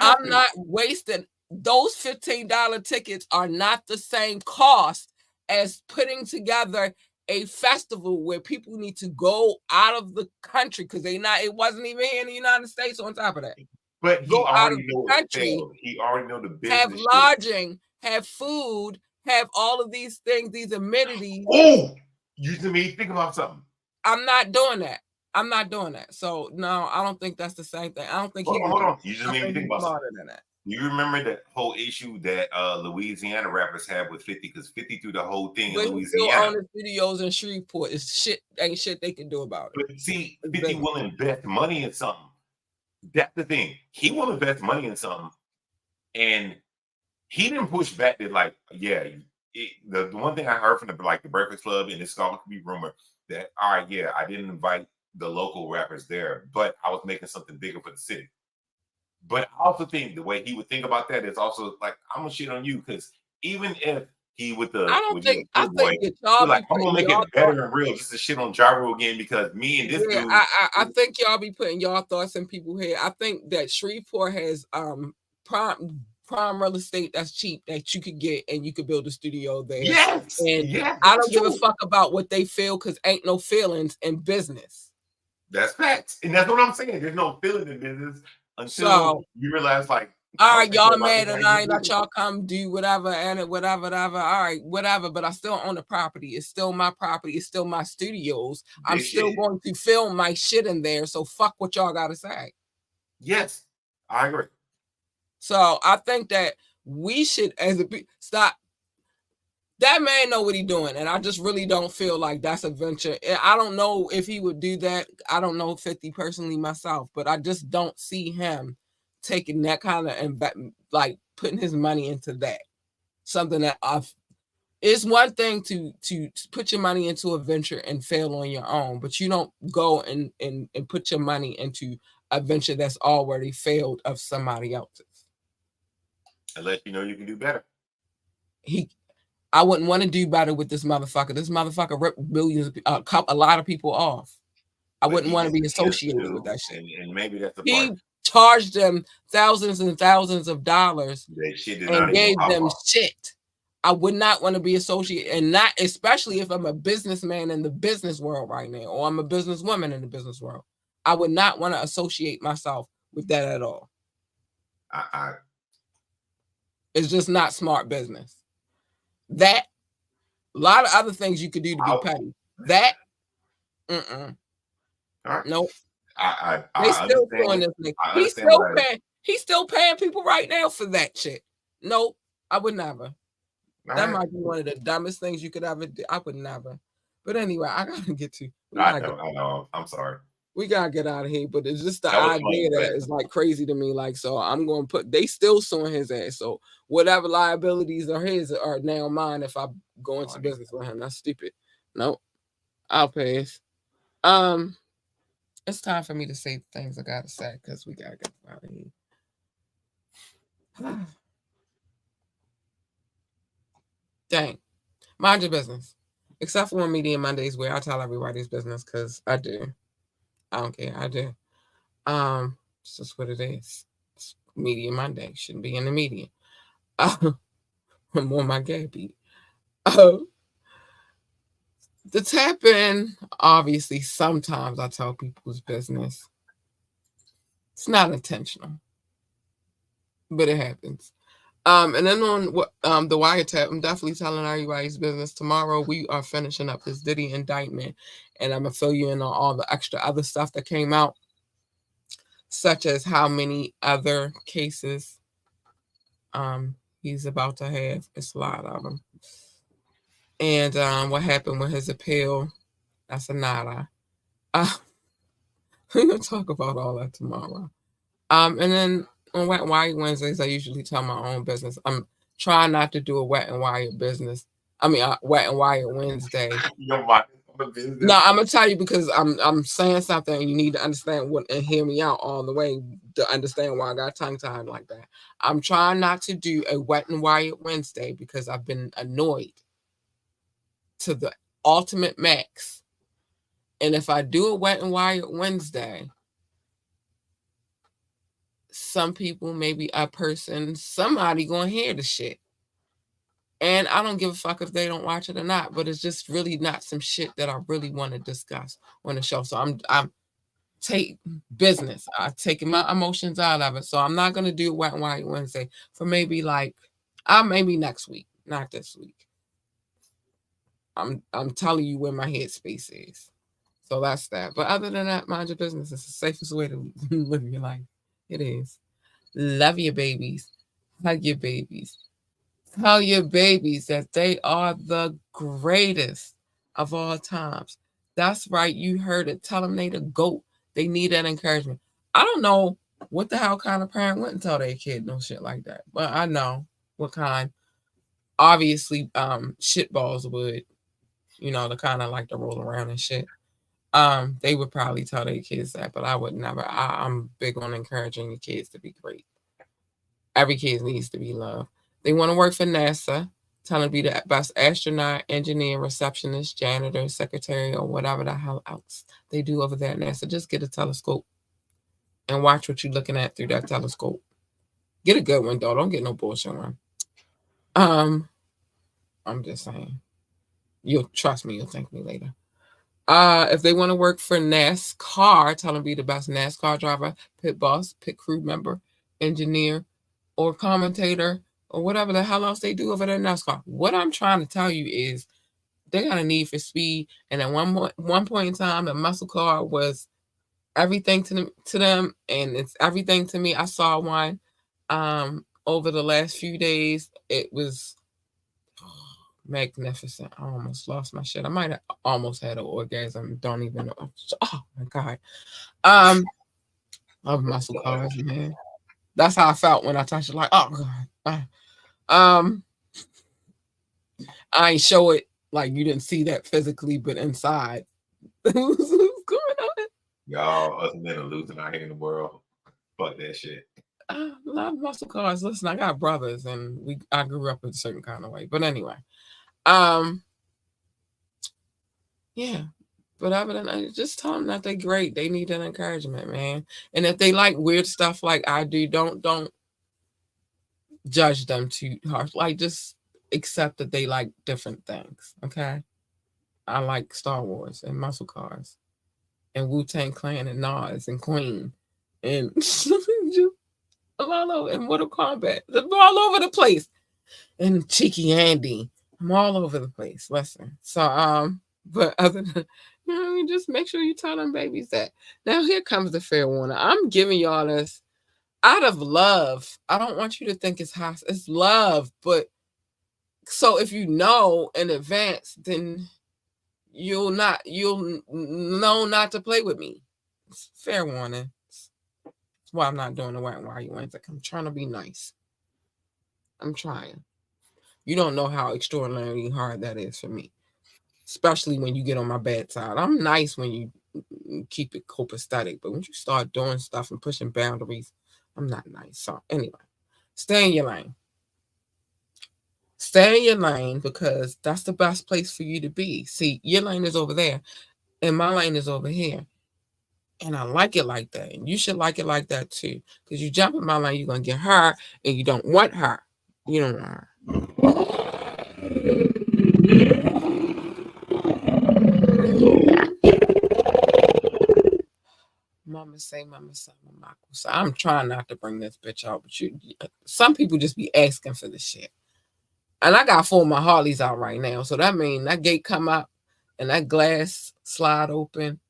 I'm not wasting. Those $15 tickets are not the same cost as putting together a festival where people need to go out of the country because it wasn't even here in the United States on top of that. But he already know the country. He already know the business. Have lodging, have food, have all of these things, these amenities. Oh, you to me think about something. I'm not doing that. So no, I don't think that's the same thing. I don't think hold on. You just made me think about smarter than that. You remember that whole issue that Louisiana rappers had with 50 because 50 threw the whole thing in Louisiana. Still own the studios in Shreveport. Ain't shit they can do about it. But see, 50 will invest money in something. That's the thing. He will invest money in something, and he didn't push back that the one thing I heard from the Breakfast Club, and this all could be rumor, that I didn't invite the local rappers there, but I was making something bigger for the city. But I also think the way he would think about that is also I'm gonna shit on you because even if he I'm gonna make it better and real just to shit on Ja Rule again because me and this dude. I think y'all be putting y'all thoughts in people's head. I think that Shreveport has prime real estate that's cheap that you could get and you could build a studio there. Yes. I don't give a fuck about what they feel because ain't no feelings in business. That's facts. And that's what I'm saying. There's no feeling in business until you realize all right, y'all mad and I ain't let y'all come do whatever and whatever. All right, whatever. But I still own the property. It's still my property. It's still my studios. I'm still going to film my shit in there. So fuck what y'all gotta say. Yes, I agree. So I think that we should, stop. That man know what he's doing, and I just really don't feel like that's a venture. I don't know if he would do that. I don't know 50 personally myself, but I just don't see him taking that kind of and putting his money into that. something that I've. It's one thing to put your money into a venture and fail on your own, but you don't go and put your money into a venture that's already failed of somebody else's. Unless you know you can do better. He, I wouldn't want to do better with this motherfucker. This motherfucker ripped millions, a lot of people off. I But wouldn't he want to just be gives associated with too, that shit. and maybe that's the He part. charged them thousands and thousands of dollars That shit did not and even gave pop them off. shit. I would not want to be associated, and not especially if I'm a businessman in the business world right now, or I'm a businesswoman in the business world. I would not want to associate myself with that at all. I It's just not smart business. That, a lot of other things you could do to be I'll, petty. That, all right. nope. They I still understand doing it. this thing. I understand what I. He's still paying people right now for that shit. Nope, I would never. All That right. might be one of the dumbest things you could ever do. I would never. But anyway, I gotta get to. I know. I know. I'm sorry. We gotta get out of here. But it's just the That was fun, idea that but is like crazy to me. Like, so I'm gonna put. They still suing his ass. So whatever liabilities are his are now mine if I go into business with him. That's stupid. Nope. I'll pass. Um, it's time for me to say the things I gotta say because we gotta get out of here. Dang. Mind your business. Except for on Media Mondays where I tell everybody's business because I do. I don't care. I do. It's just what it is. It's Media Monday. Shouldn't be in the media. I'm on my gay beat. Uh, the tap in, obviously, sometimes I tell people's business. It's not intentional, but it happens. And then on the wiretap, I'm definitely telling everybody's business. Tomorrow we are finishing up this Diddy indictment, and I'm gonna fill you in on all the extra other stuff that came out, such as how many other cases he's about to have. It's a lot of them, and what happened with his appeal. That's a nada. We're gonna talk about all that tomorrow. And then on Wet and Wired Wednesdays, I usually tell my own business. I'm trying not to do a Wet and Wired business. I mean, Wet and Wired Wednesday. your mind on the business. No, I'm gonna tell you because I'm saying something and you need to understand what and hear me out all the way to understand why I got tongue tied like that. I'm trying not to do a Wet and Wired Wednesday because I've been annoyed to the ultimate max. And if I do a Wet and Wired Wednesday, some people, maybe a person, somebody gonna hear the shit. And I don't give a fuck if they don't watch it or not, but it's just really not some shit that I really want to discuss on the show. So I'm take business. I'm taking my emotions out of it. So I'm not gonna do Wet and Wired Wednesday for maybe like maybe next week, not this week. I'm telling you where my headspace is. So that's that. But other than that, mind your business. It's the safest way to live your life. It is. Love your babies. Hug your babies. Tell your babies that they are the greatest of all times. That's right. You heard it. Tell them they the GOAT. They need that encouragement. I don't know what the hell kind of parent wouldn't tell their kid no shit like that. But I know what kind. Obviously, shitballs would, the kind of like to roll around and shit. They would probably tell their kids that, but I would never. I'm big on encouraging your kids to be great. Every kid needs to be loved. They want to work for NASA, tell them to be the best astronaut, engineer, receptionist, janitor, secretary, or whatever the hell else they do over there at NASA. Just get a telescope and watch what you're looking at through that telescope. Get a good one, though. Don't get no bullshit one. I'm just saying. You'll trust me. You'll thank me later. If they want to work for NASCAR, tell them to be the best NASCAR driver, pit boss, pit crew member, engineer, or commentator, or whatever the hell else they do over there in NASCAR. What I'm trying to tell you is they got a need for speed, and at one point in time, the muscle car was everything to them, and it's everything to me. I saw one over the last few days. It was magnificent. I almost lost my shit. I might have almost had an orgasm. Don't even know. Oh my god. Of muscle cars, man. That's how I felt when I touched it. Like, oh god. Um, I ain't show it like you didn't see that physically, but inside. What's going on? Y'all, us men are losing our head in the world. Fuck that shit. A lot of muscle cars. Listen, I got brothers, and I grew up a certain kind of way. But anyway, um, yeah. But other than that, just tell them that they're great. They need that encouragement, man. And if they like weird stuff like I do, don't judge them too harsh. Like just accept that they like different things. Okay. I like Star Wars and muscle cars and Wu-Tang Clan and Nas and Queen and just all over and Mortal Kombat. I'm all over the place. And Cheeky Andy. I'm all over the place. Listen. So but other than just make sure you tell them babies that. Now here comes the fair warning. I'm giving y'all this out of love. I don't want you to think it's hostile. It's love, but so if you know in advance, then you'll know not to play with me. It's fair warning. That's why I'm not doing the Wet and Wild You Wings. Like I'm trying to be nice. I'm trying. You don't know how extraordinarily hard that is for me, especially when you get on my bad side. I'm nice when you keep it copacetic, but when you start doing stuff and pushing boundaries, I'm not nice. So anyway, stay in your lane. Stay in your lane because that's the best place for you to be. See, your lane is over there, and my lane is over here. And I like it like that. And you should like it like that too. Because you jump in my lane, you're going to get her, and you don't want her. You don't want her. Mama say, mama say, mama. So I'm trying not to bring this bitch out, but some people just be asking for this shit. And I got 4 of my Harleys out right now. So that means that gate come up and that glass slide open.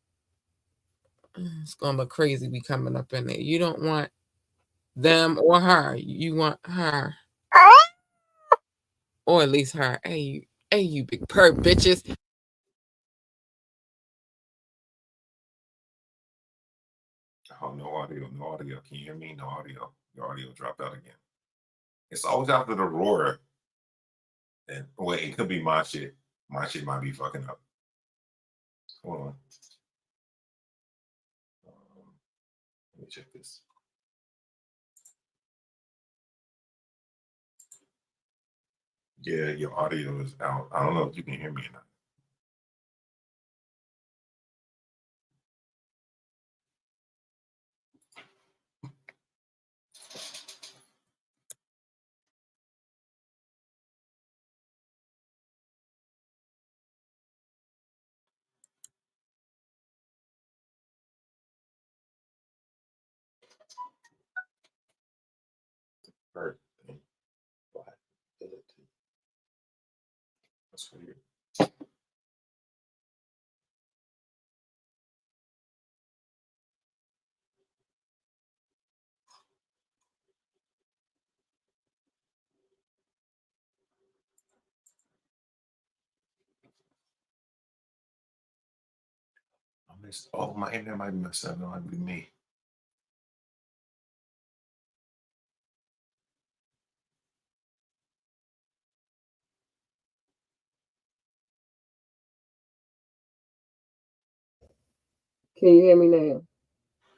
It's going to look crazy be coming up in there. You don't want them or her. You want her. Or at least her. Hey, you big perp bitches. Oh, no audio, no audio. Can you hear me? No audio. Your audio dropped out again. It's always after the roar. And wait, it could be my shit. My shit might be fucking up. Hold on. Let me check this. Yeah, your audio is out. I don't know if you can hear me or not. Hurt. That's weird. Oh, my internet might be messed up. That might be me. Can you hear me now?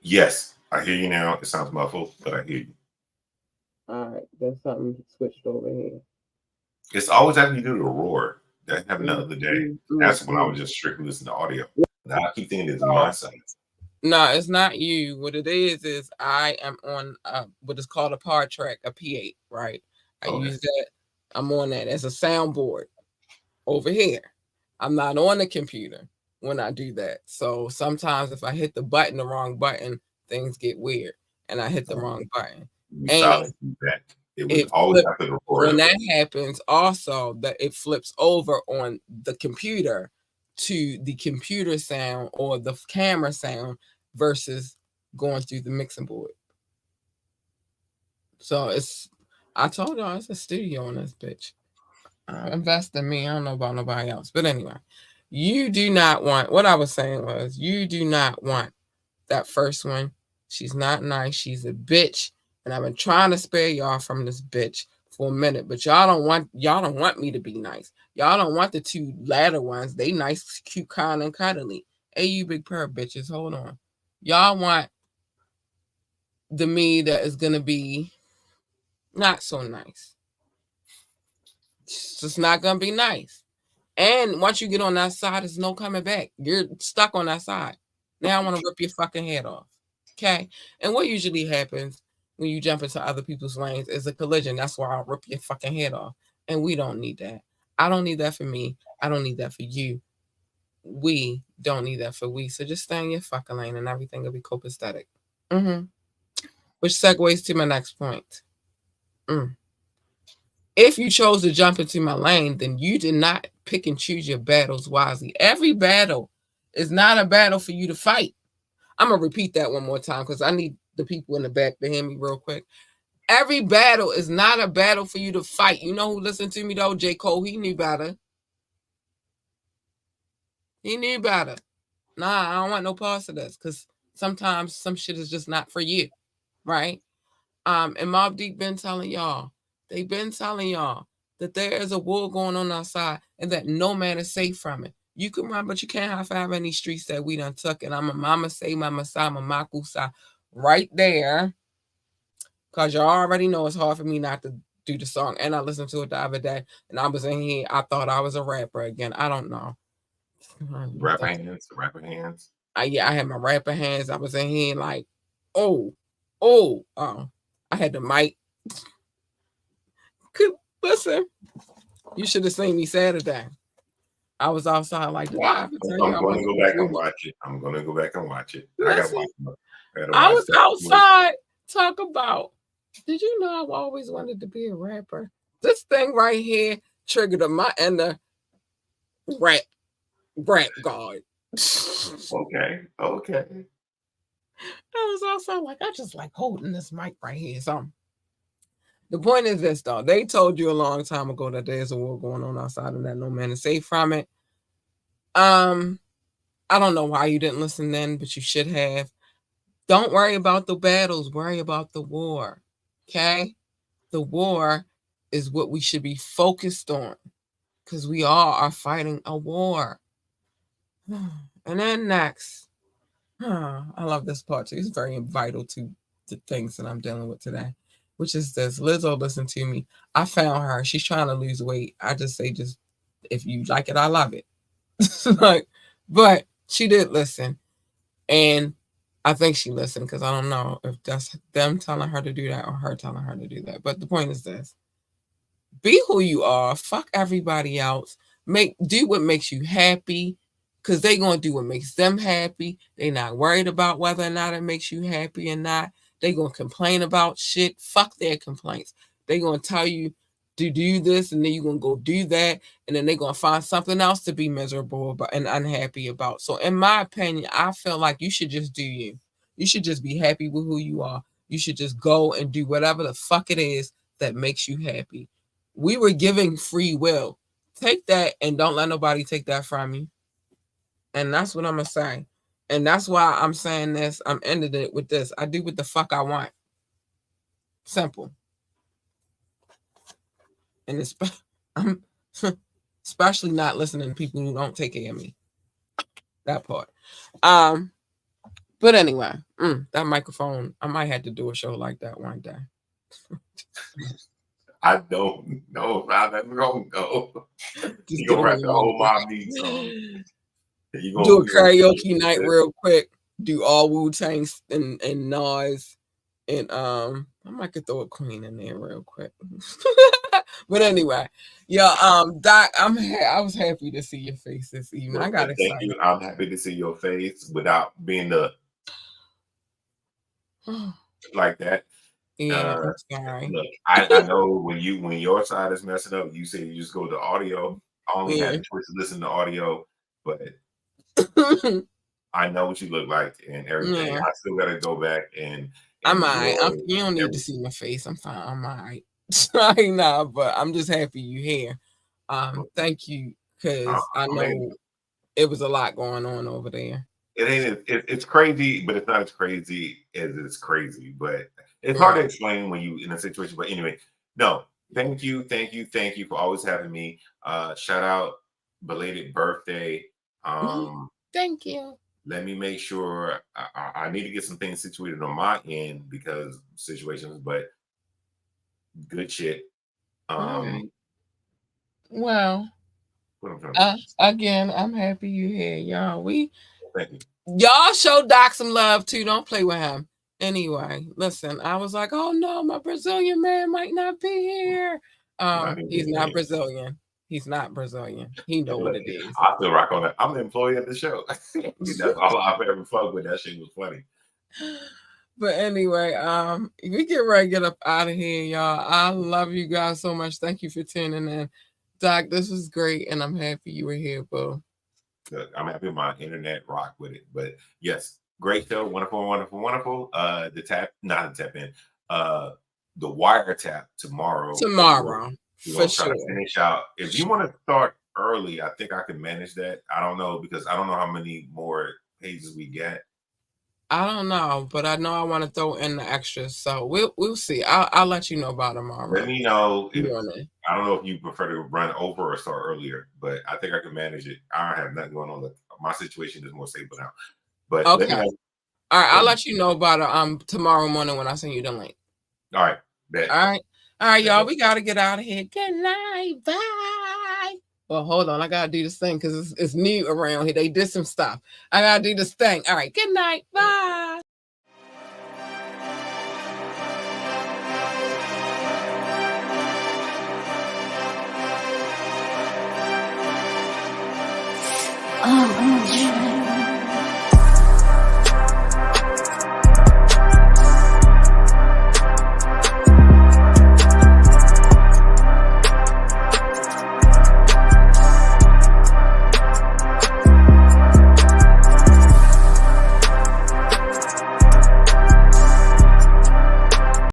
Yes, I hear you now. It sounds muffled, but I hear you. All right, there's something switched over here. It's always having to do the roar. That happened the other day. That's when I was just strictly listening to audio. Now I keep thinking it's my side. No, it's not you. What it is I am on what is called a pod track, a P8, right? I use that. I'm on that as a soundboard over here. I'm not on the computer when I do that. So sometimes if I hit the wrong button, things get weird, and I hit the wrong button. You And silent feedback. It was always after the roar. when that happens, also that it flips over on the computer to the computer sound or the camera sound versus going through the mixing board. So I told y'all it's a studio on this bitch. Invest in me. I don't know about nobody else. But anyway, you do not want, what I was saying was, you do not want that first one. She's not nice. She's a bitch. And I've been trying to spare y'all from this bitch for a minute, but y'all don't want me to be nice. Y'all don't want the two latter ones. They nice, cute, kind, and cuddly. Hey, you big pair of bitches, hold on. Y'all want the me that is gonna be not so nice. It's just not gonna be nice. And once you get on that side, there's no coming back. You're stuck on that side. Now I want to rip your fucking head off. Okay. And what usually happens when you jump into other people's lanes is a collision. That's why I'll rip your fucking head off. And we don't need that. I don't need that for me. I don't need that for you. We don't need that for we. So just stay in your fucking lane and everything will be copacetic. Mm-hmm. Which segues to my next point. If you chose to jump into my lane, then you did not pick and choose your battles wisely. Every battle is not a battle for you to fight. I'm going to repeat that one more time because I need the people in the back to hear me real quick. Every battle is not a battle for you to fight. You know who listened to me though? J. Cole, he knew better. He knew better. Nah, I don't want no parts of this because sometimes some shit is just not for you, right? And Mobb Deep been telling y'all, they've been telling y'all that there is a war going on outside and that no man is safe from it. You can run, but you can't high five any streets that we done took. And I'm a mama say, mama sa, mama kusa right there. Because y'all already know it's hard for me not to do the song. And I listened to it the other day and I was in here. I thought I was a rapper again. I don't know. Rapper hands, rapper hands. Yeah, I had my rapper hands. I was in here like, oh. I had the mic. Listen, you should have seen me Saturday. I was outside like, did I ever tell you I'm going to go back and watch it. I'm going to go back and watch it. Listen, I was outside talk about, did you know I always wanted to be a rapper? This thing right here triggered my inner rap god. Okay. I was outside like, I just like holding this mic right here. So the point is this, though. They told you a long time ago that there's a war going on outside and that no man is safe from it. I don't know why you didn't listen then, but you should have. Don't worry about the battles. Worry about the war. Okay? The war is what we should be focused on because we all are fighting a war. And then next, I love this part too. It's very vital to the things that I'm dealing with today, which is this. Lizzo, listen to me. I found her. She's trying to lose weight. I just say, if you like it, I love it. But she did listen. And I think she listened because I don't know if that's them telling her to do that or her telling her to do that. But the point is this. Be who you are. Fuck everybody else. Do what makes you happy. Because they're going to do what makes them happy. They're not worried about whether or not it makes you happy or not. They're going to complain about shit. Fuck their complaints. They're going to tell you to do this, and then you're going to go do that, and then they're going to find something else to be miserable about and unhappy about. So in my opinion, I feel like you should just do you. You should just be happy with who you are. You should just go and do whatever the fuck it is that makes you happy. We were giving free will. Take that and don't let nobody take that from you. And that's what I'm going to say. And that's why I'm saying this. I'm ending it with this. I do what the fuck I want. Simple. And I'm especially not listening to people who don't take care of me. That part. But anyway, that microphone, I might have to do a show like that one day. I don't know how that's going to go. You're going to write the whole Mobb Deep song. Do a karaoke night real quick. Do all Wu-Tang and Nas. And I might could throw a Queen in there real quick. But anyway, Doc, I was happy to see your face this evening. Well, I got excited. Thank you. I'm happy to see your face without being like that. Yeah, I'm sorry. Look, I know when your side is messing up, you say you just go to audio. I only had the choice to listen to audio, but I know what you look like and everything. I still got to go back and I'm all right. You don't need to see my face. I'm fine. I'm all right. Sorry, nah, but I'm just happy you're here. Thank you, because I know it was a lot going on over there. It's crazy, but it's not as crazy as it's crazy. But it's hard to explain when you in a situation. But anyway, no, Thank you, thank you, thank you for always having me. Shout out belated birthday. Thank you. Let me make sure I need to get some things situated on my end because situations, but good shit. All right. Well, What I'm trying to say. again, I'm happy you're here, y'all. Thank you. Y'all show Doc some love too. Don't play with him. Anyway, listen, I was like, oh no, my Brazilian man might not be here. He's not Brazilian. He's not Brazilian. He know what it is. I still rock on it. I'm the employee of the show. That's all I've ever fucked with. That shit was funny. But anyway, we get ready to get up out of here, y'all. I love you guys so much. Thank you for tuning in. Doc, this was great, and I'm happy you were here, boo. Good. I'm happy my internet rock with it. But yes, great show. Wonderful, wonderful, wonderful. Not the tap in. The wiretap tomorrow. Tomorrow, we're for gonna try sure. to finish out. If you want to start early, I think I can manage that. I don't know because I don't know how many more pages we get. I don't know, but I know I want to throw in the extras, so we'll see. I'll let you know about tomorrow. Let me know if I don't know if you prefer to run over or start earlier, but I think I can manage it. I don't have nothing going on. My situation is more stable now. But okay. Let me know. All right, I'll let you know about it tomorrow morning when I send you the link. All right. Bet. All right, y'all. We gotta get out of here. Good night. Bye. Well, hold on. I gotta do this thing because it's new around here. They did some stuff. I gotta do this thing. All right. Good night. Bye. Oh,